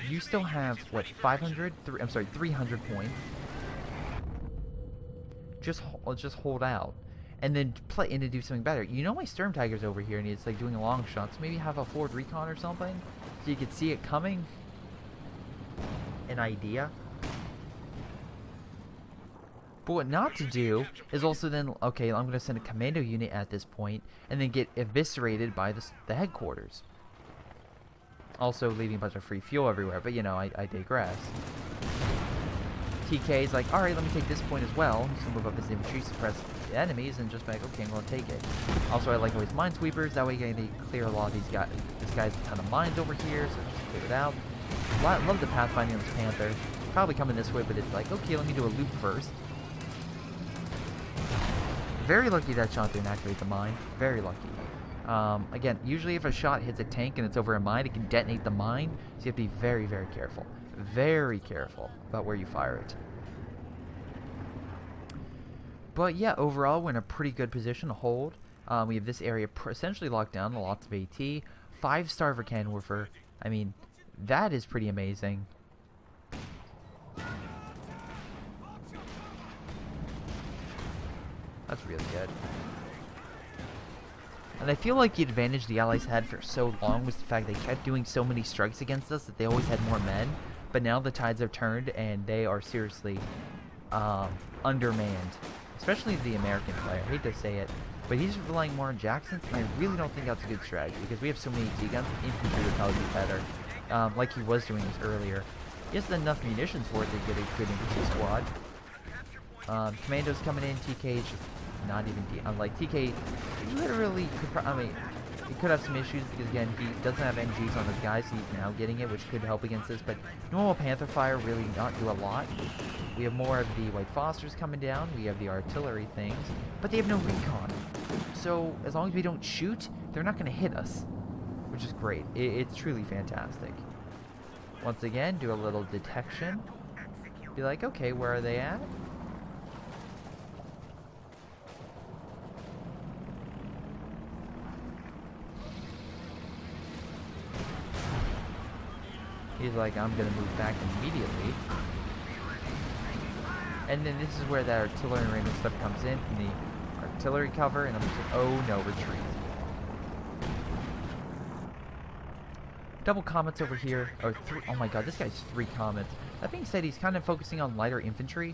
You still have, what, 300 points. Just hold out. and then play and to do something better. You know my Sturm Tiger's over here and it's like doing a long shot, so maybe have a forward recon or something so you could see it coming. An idea. But what not to do is also then, okay, I'm going to send a commando unit at this point and then get eviscerated by the headquarters. Also leaving a bunch of free fuel everywhere, but you know, I digress. TK's like, alright, let me take this point as well. Just move up his infantry, suppress the enemies, and just be like, okay, I'm going to take it. Also, I like always minesweepers. That way they clear a lot of these guys. This guy's a ton of mines over here, so just clear it out. Love the pathfinding on this Panther. Probably coming this way, but it's like, okay, let me do a loop first. Very lucky that shot didn't activate the mine. Very lucky. Again, usually if a shot hits a tank and it's over a mine, it can detonate the mine. So you have to be very, very careful. Very careful about where you fire it. But yeah, overall, we're in a pretty good position to hold. We have this area essentially locked down. Lots of AT. 5-star Vulkanwerfer. I mean, that is pretty amazing. That's really good. And I feel like the advantage the Allies had for so long was the fact they kept doing so many strikes against us that they always had more men. But now the tides have turned and they are seriously undermanned. Especially the American player. I hate to say it. But he's relying more on Jacksons, and I really don't think that's a good strategy because we have so many AT guns. Infantry would probably be better. Like he was doing this earlier. He has enough munitions for it to get a good infantry squad. Commandos coming in. TK is just not even unlike TK literally could he could have some issues because again he doesn't have NGs on his guys, so he's now getting it, which could help against this, but normal Panther fire really not do a lot. We have more of the White Fosters coming down, we have the artillery things, but they have no recon. So as long as we don't shoot, they're not going to hit us, which is great. It's truly fantastic. Once again, do a little detection. Be like, okay, where are they at? He's like, I'm going to move back immediately. And then this is where that artillery and random stuff comes in from the artillery cover. And I'm just like, oh no, retreat. Double comets over here. Or three. Oh my god, this guy's 3 comets. That being said, he's kind of focusing on lighter infantry.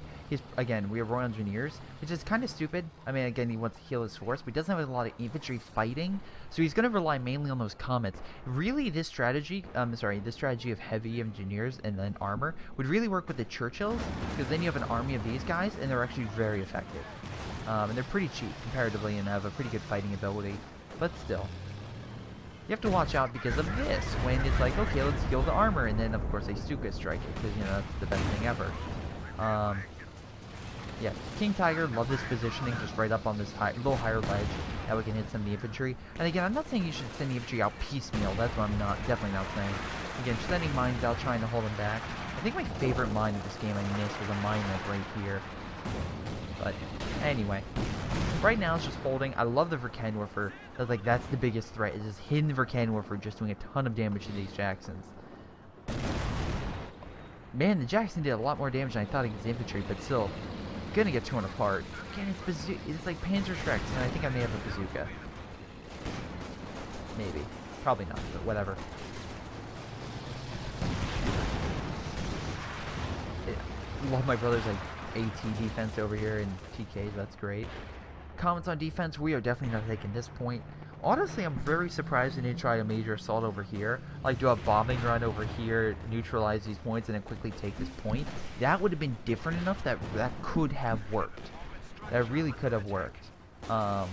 Again, we have Royal Engineers, which is kind of stupid. I mean, again, he wants to heal his force, but he doesn't have a lot of infantry fighting. So he's going to rely mainly on those comets. Really, this strategy, this strategy of heavy engineers and then armor would really work with the Churchills, because then you have an army of these guys, and they're actually very effective. And they're pretty cheap comparatively and have a pretty good fighting ability. But still. You have to watch out because of this, when it's like, okay, let's kill the armor, and then, of course, they Stuka strike it, because, you know, that's the best thing ever. Yeah, King Tiger, love this positioning, just right up on this little higher ledge, that we can hit some of the infantry. And again, I'm not saying you should send the infantry out piecemeal, that's what I'm definitely not saying. Again, sending mines out, trying to hold them back. I think my favorite mine of this game I missed was a mine like right here. But, anyway. Right now, it's just holding. I love the Vulkanwerfer. That's the biggest threat, is this hidden Vulkanwerfer just doing a ton of damage to these Jacksons. Man, the Jackson did a lot more damage than I thought against infantry, but still, gonna get torn apart. Again, it's like Panzerschrecks, and I think I may have a bazooka. Maybe. Probably not, but whatever. Love my brother's AT defense over here and TKs, that's great. Comments on defense, we are definitely not taking this point. Honestly, I'm very surprised they didn't try a major assault over here. Like, do a bombing run over here, neutralize these points, and then quickly take this point. That would have been different enough that could have worked. That really could have worked. Not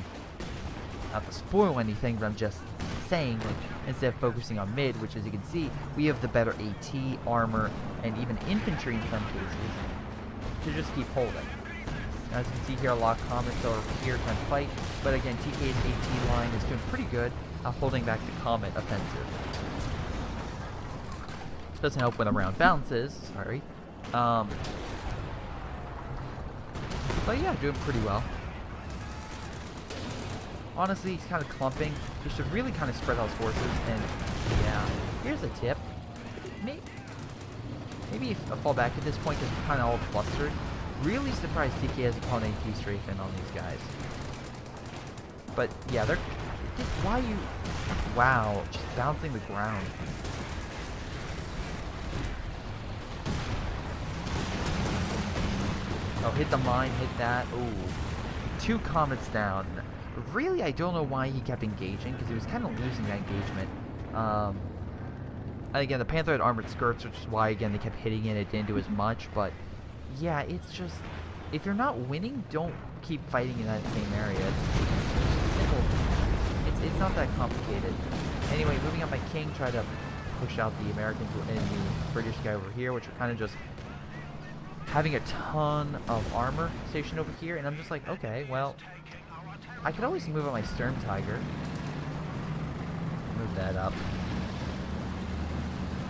to spoil anything, but I'm just saying, like, instead of focusing on mid, which as you can see, we have the better AT, armor, and even infantry in some cases, to just keep holding. As you can see here, a lot of comets are here trying to fight, but again, TK's AT line is doing pretty good at holding back the comet offensive. This doesn't help when the round bounces, sorry. But yeah, doing pretty well. Honestly, he's kind of clumping. He should really kind of spread out his forces, and yeah, here's a tip. Maybe a fall back at this point because we're kind of all clustered. Really surprised TK hasn't called AP strafing on these guys. But yeah, they're just, why you? Wow, just bouncing the ground. Oh, hit the mine, hit that. Ooh, 2 comets down. Really, I don't know why he kept engaging, because he was kind of losing that engagement. And again, the Panther had armored skirts, which is why, again, they kept hitting it. It didn't do as much, but yeah, it's just, if you're not winning, don't keep fighting in that same area. It's simple. It's not that complicated. Anyway, moving on, my king tried to push out the Americans and the British guy over here, which are kind of just having a ton of armor stationed over here, and I'm just like, okay, well, I could always move on my Sturm Tiger. Move that up.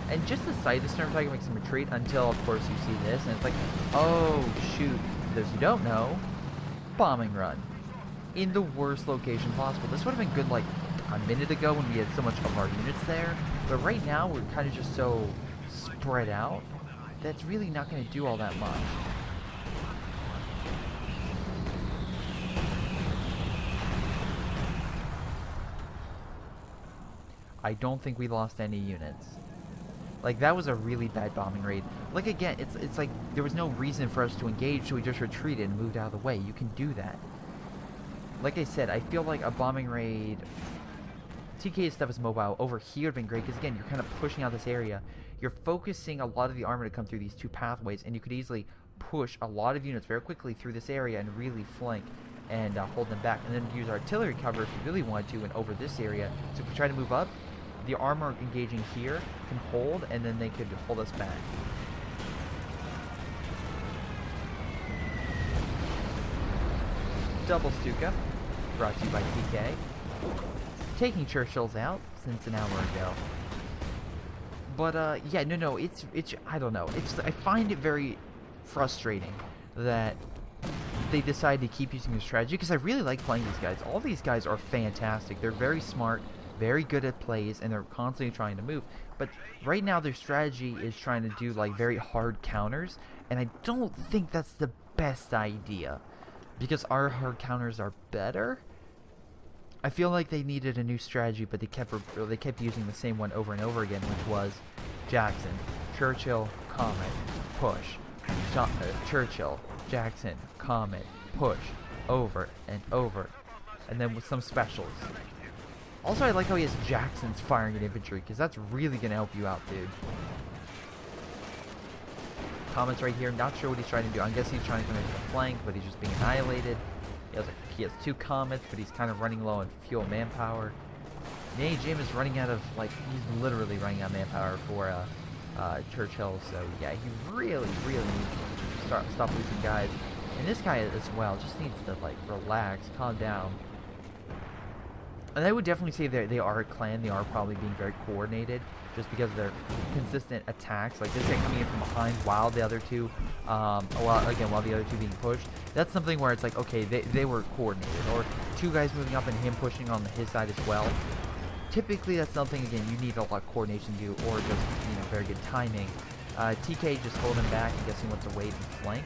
And just the sight of the Sturm Tiger makes him retreat until, of course, you see this, and it's like, oh, shoot. For those who don't know, bombing run. In the worst location possible. This would have been good, like, a minute ago when we had so much of our units there, but right now we're kind of just so spread out that's really not going to do all that much. I don't think we lost any units. Like, that was a really bad bombing raid. Like, again, it's like there was no reason for us to engage, so we just retreated and moved out of the way. You can do that. Like I said, I feel like a bombing raid, TK's stuff is mobile. Over here would have been great, because again, you're kind of pushing out this area. You're focusing a lot of the armor to come through these 2 pathways, and you could easily push a lot of units very quickly through this area and really flank and hold them back. And then use artillery cover if you really wanted to, and over this area. So if we try to move up, the armor engaging here can hold, and then they could hold us back. Double Stuka, brought to you by TK. Taking Churchill's out since an hour ago. But yeah, no, it's I don't know. I find it very frustrating that they decide to keep using this strategy, because I really like playing these guys. All these guys are fantastic. They're very smart, very good at plays, and they're constantly trying to move. But right now their strategy is trying to do like very hard counters, and I don't think that's the best idea, because our hard counters are better. I feel like they needed a new strategy, but they kept using the same one over and over again, which was Jackson, Churchill, Comet, push, Churchill, Jackson, Comet, push, over and over, and then with some specials. Also, I like how he has Jackson's firing at infantry, because that's really going to help you out, dude. Comet's right here, not sure what he's trying to do. I'm guessing he's trying to come into the flank, but he's just being annihilated. He has 2 comets, but he's kind of running low on fuel manpower. Nay, Jim is running out of, like, he's literally running out of manpower for Churchill, so yeah, he really needs to stop losing guys. And this guy as well just needs to, like, relax, calm down. And I would definitely say they are a clan. They are probably being very coordinated, just because of their consistent attacks. Like this guy coming in from behind while the other two, while the other two being pushed. That's something where it's like, okay, they were coordinated. Or 2 guys moving up and him pushing on his side as well. Typically, that's something, again, you need a lot of coordination to do, or just, very good timing. TK just holding back. I guess he wants to wait and flank.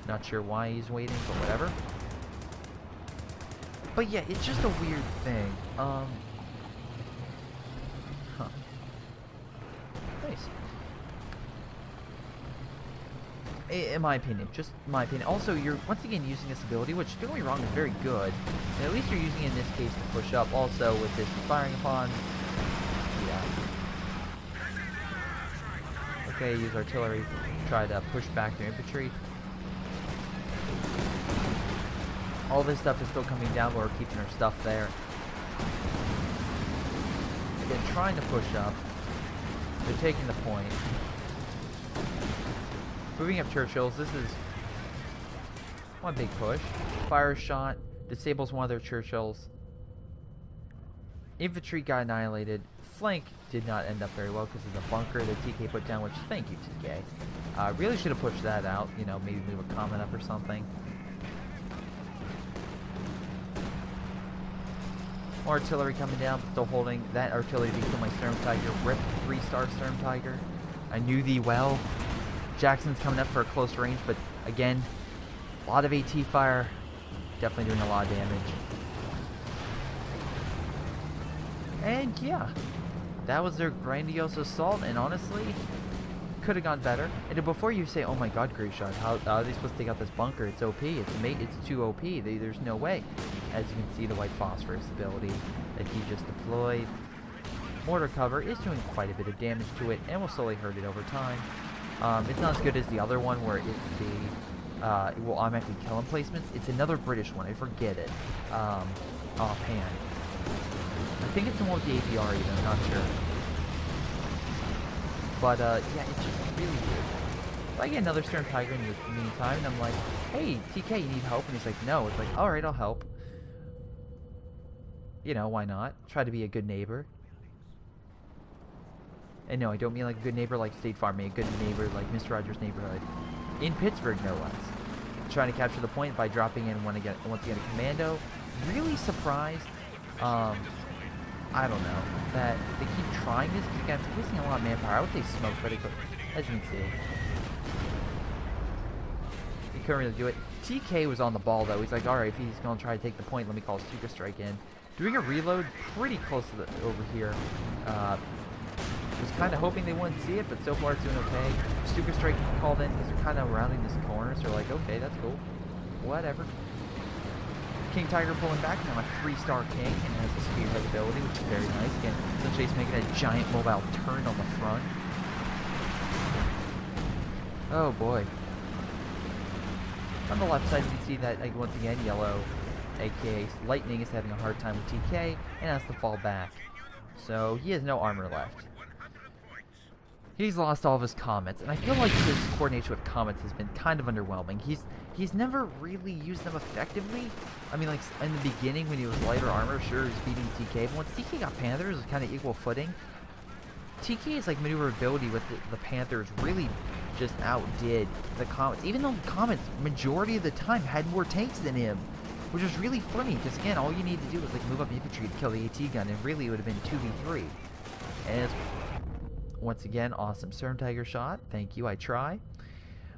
Not sure why he's waiting, but whatever. But yeah, it's just a weird thing. Huh. Nice. In my opinion, just my opinion. Also, you're once again using this ability, which, don't get me wrong, is very good. And at least you're using it in this case to push up. Also, with this firing upon. Yeah. Okay, use artillery. Try to push back their infantry. All this stuff is still coming down, but we're keeping our stuff there. Again, trying to push up. They're taking the point. Moving up Churchills, this is one big push. Fire shot, disables one of their Churchills. Infantry got annihilated. Flank did not end up very well because of the bunker that TK put down, which, thank you, TK. Really should have pushed that out, maybe move a comment up or something. More artillery coming down, but still holding. That artillery to kill my Sturm Tiger. Rip 3-star Sturm Tiger. I knew thee well. Jackson's coming up for a close range, but again, a lot of AT fire. Definitely doing a lot of damage. And yeah, that was their grandiose assault, and honestly, could have gone better. And before you say, oh my god, Greyshot, how are they supposed to take out this bunker? It's OP, it's too OP, there's no way. As you can see, the white phosphorus ability that he just deployed. Mortar cover is doing quite a bit of damage to it, and will slowly hurt it over time. It's not as good as the other one where it's the, it will automatically kill emplacements. It's another British one, I forget it, offhand. I think it's the one with the APR even, I'm not sure. But, yeah, it's just really weird. So I get another Stern Tiger in the meantime, and I'm like, hey, TK, you need help? And he's like, no. It's like, alright, I'll help. You know, why not? Try to be a good neighbor. And no, I don't mean like a good neighbor like State Farm, I mean a good neighbor like Mr. Rogers' Neighborhood. In Pittsburgh, no less. Trying to capture the point by dropping in once again a commando. Really surprised, I don't know, that they keep trying this, because again, it's wasting a lot of manpower. I would say smoke, but as you can see, he couldn't really do it. TK was on the ball, though. He's like, alright, if he's going to try to take the point, let me call a super strike in. Doing a reload pretty close to over here. Was kind of hoping they wouldn't see it, but so far it's doing okay. Super strike called in because they're kind of rounding this corner, so they're like, okay, that's cool. Whatever. King Tiger pulling back, now a 3-star king, and has a spearhead ability, which is very nice. Again, essentially he's making a giant mobile turn on the front. Oh boy. On the left side, you can see that, like, once again, yellow, aka Lightning, is having a hard time with TK, and has to fall back. So, he has no armor left. He's lost all of his comets, and I feel like his coordination with comets has been kind of underwhelming. He's never really used them effectively. I mean, like, in the beginning when he was lighter armor, sure, he's beating TK, but once TK got Panthers, it was kind of equal footing. TK's, like, maneuverability with the Panthers really just outdid the comets, even though the comets, majority of the time, had more tanks than him, which was really funny, because, again, all you need to do is, like, move up infantry to kill the AT gun, and really it would have been 2v3. And it's, once again, awesome Sturm Tiger shot. Thank you, I try.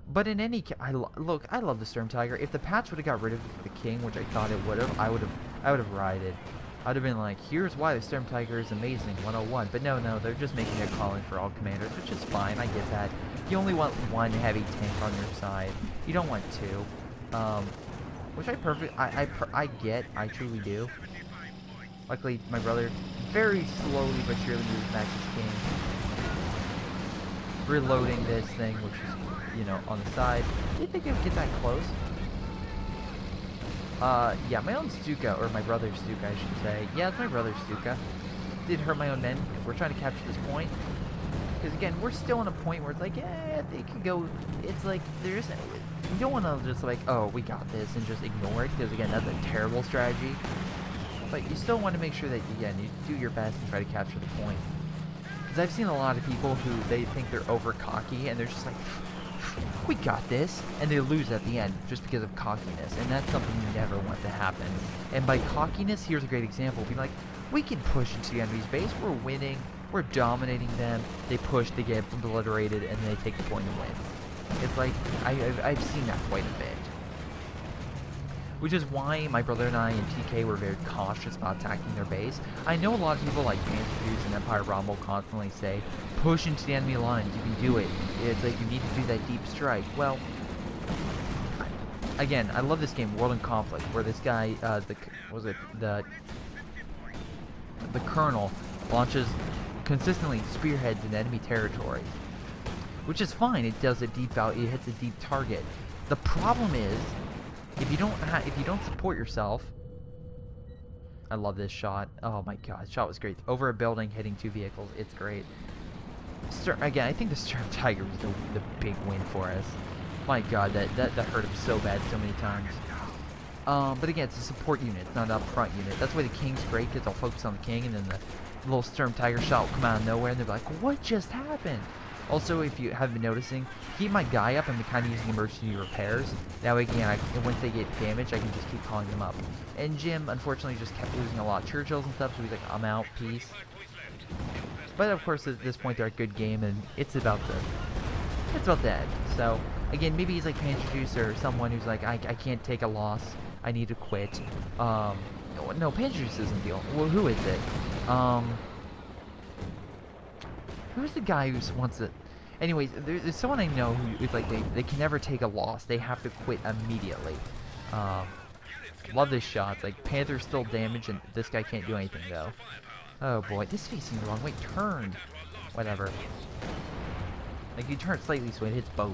But in any case, look, I love the Sturm Tiger. If the patch would have got rid of the King, which I thought it would have, I would have rided. I'd have been like, here's why the Sturm Tiger is amazing, 101. But no, they're just making a calling for all commanders, which is fine. I get that. You only want one heavy tank on your side. You don't want two. Which I get. I truly do. Luckily, my brother very slowly but surely moves back his King. Reloading this thing, which is, you know, on the side. Do you think it would get that close? Yeah, my own Stuka, or my brother's Stuka, I should say. Yeah, it's my brother's Stuka. Did hurt my own men. We're trying to capture this point. Because, again, we're still in a point where it's like, eh, they could go... It's like, there's... You don't want to just like, oh, we got this, and just ignore it. Because, again, that's a terrible strategy. But you still want to make sure that, again, you do your best and try to capture the point. Because I've seen a lot of people who they think they're over cocky and they're just like, we got this, and they lose at the end just because of cockiness, and that's something you never want to happen. And by cockiness, here's a great example. Be like, we can push into the enemy's base, we're winning, we're dominating them, they push, they get obliterated, and they take the point and win. It's like, I've seen that quite a bit. Which is why my brother and I and TK were very cautious about attacking their base. I know a lot of people like Panzer and Empire Rumble constantly say, push into the enemy lines, you can do it. It's like you need to do that deep strike. Well, again, I love this game, World in Conflict, where this guy, the Colonel launches consistently spearheads in enemy territory. Which is fine, it does a deep value, it hits a deep target. The problem is, if you don't support yourself, I love this shot. Oh my god, this shot was great. Over a building, hitting two vehicles, it's great. Again, I think the Sturm Tiger was the big win for us. My god, that hurt him so bad so many times. But again, it's a support unit, it's not an upfront unit. That's why the King's great, because they'll focus on the King, and then the little Sturm Tiger shot will come out of nowhere, and they'll be like, what just happened? Also, if you have been noticing, keep my guy up and kind of using emergency repairs. That way, again, once they get damaged, I can just keep calling them up. And Jim, unfortunately, just kept losing a lot of Churchills and stuff, so he's like, I'm out, peace. But, of course, at this point, they're a good game, and it's about that. So, again, maybe he's like Panzer Juice or someone who's like, I can't take a loss. I need to quit. No, Pantherjuice isn't the only. Well, who is it? Who's the guy who wants to? Anyways, there's someone I know who is like they can never take a loss. They have to quit immediately. Love this shot. It's like Panther's still damaged, and this guy can't do anything though. Oh boy, this facing the wrong way. Turn. Whatever. Like you turn slightly so it hits both.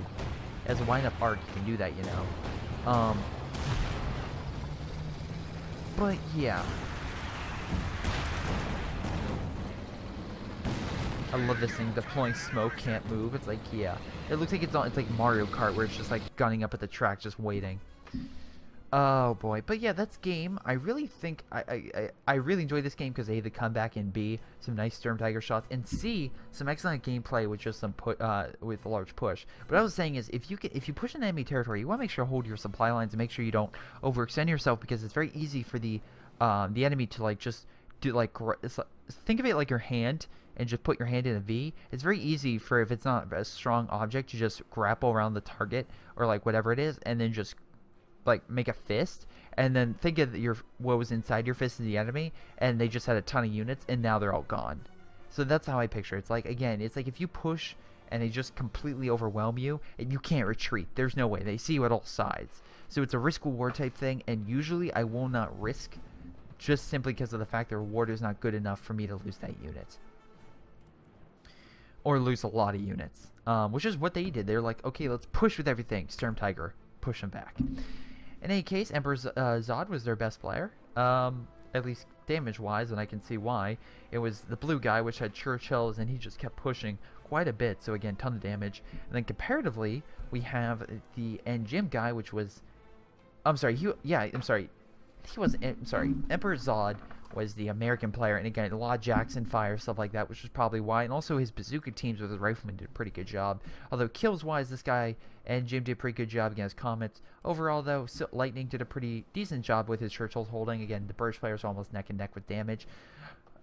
As a wind-up arc, you can do that, you know. But yeah. I love this thing. Deploying smoke, can't move. It's like, yeah. It looks like it's like Mario Kart where it's just like gunning up at the track, just waiting. Oh boy. But yeah, that's game. I really think I really enjoyed this game because A, the comeback, and B, some nice Sturm Tiger shots, and C, some excellent gameplay with just some with a large push. But what I was saying is if you push an enemy territory, you want to make sure to hold your supply lines and make sure you don't overextend yourself, because it's very easy for the enemy to like just do like think of it like your hand and just put your hand in a V. It's very easy for, if it's not a strong object, to just grapple around the target or like whatever it is, and then just like make a fist, and then think of what was inside your fist is the enemy, and they just had a ton of units, and now they're all gone. So that's how I picture it. It's like, again, it's like if you push and they just completely overwhelm you, and you can't retreat. There's no way. They see you at all sides. So it's a risk reward type thing, and usually I will not risk, just simply because of the fact the reward is not good enough for me to lose that unit. Or lose a lot of units. Which is what they did. They're like, okay, let's push with everything. Sturm Tiger, push them back. In any case, Emperor Zod was their best player, at least damage-wise, and I can see why. It was the blue guy, which had Churchills, and he just kept pushing quite a bit, so again, ton of damage. And then comparatively, we have the Jim guy, which was... I'm sorry, Emperor Zod was the American player, and again, a lot of Jackson fire, stuff like that, which is probably why. And also his bazooka teams with his riflemen did a pretty good job. Although kills-wise, this guy and Jim did a pretty good job against Comets. Overall, though, Lightning did a pretty decent job with his Churchill's holding. Again, the Burst players are almost neck and neck with damage.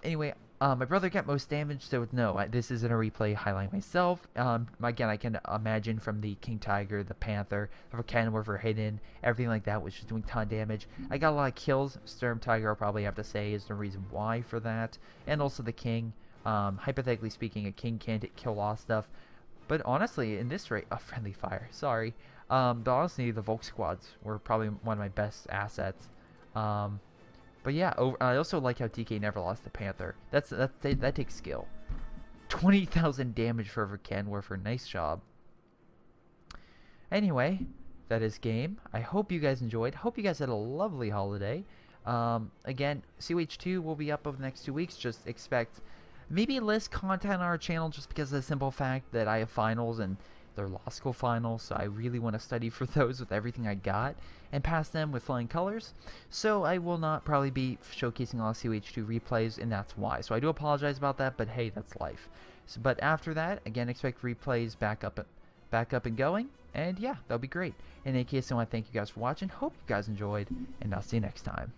Anyway, my brother got most damage, so no, this isn't a replay highlight myself. Again, I can imagine from the King Tiger, the Panther, the Canonwarfer hidden, everything like that was just doing ton of damage. I got a lot of kills. Sturm Tiger, I'll probably have to say, is the reason why for that. And also the King. Hypothetically speaking, a King can't kill loss stuff. But honestly, in this rate, friendly fire, sorry. But honestly, the Volk squads were probably one of my best assets. But yeah, I also like how DK never lost the Panther. That takes skill. 20,000 damage for a Canonwarfer. Nice job. Anyway, that is game. I hope you guys enjoyed. Hope you guys had a lovely holiday. Again, COH2 will be up over the next 2 weeks. Just expect maybe less content on our channel, just because of the simple fact that I have finals and they're law school finals, so I really want to study for those with everything I got and pass them with flying colors. So I will not probably be showcasing all COH2 replays, and that's why. So I do apologize about that, but hey, that's life. So, but after that, again, expect replays back up and going, and yeah, that'll be great. In any case, I want to thank you guys for watching. Hope you guys enjoyed, and I'll see you next time.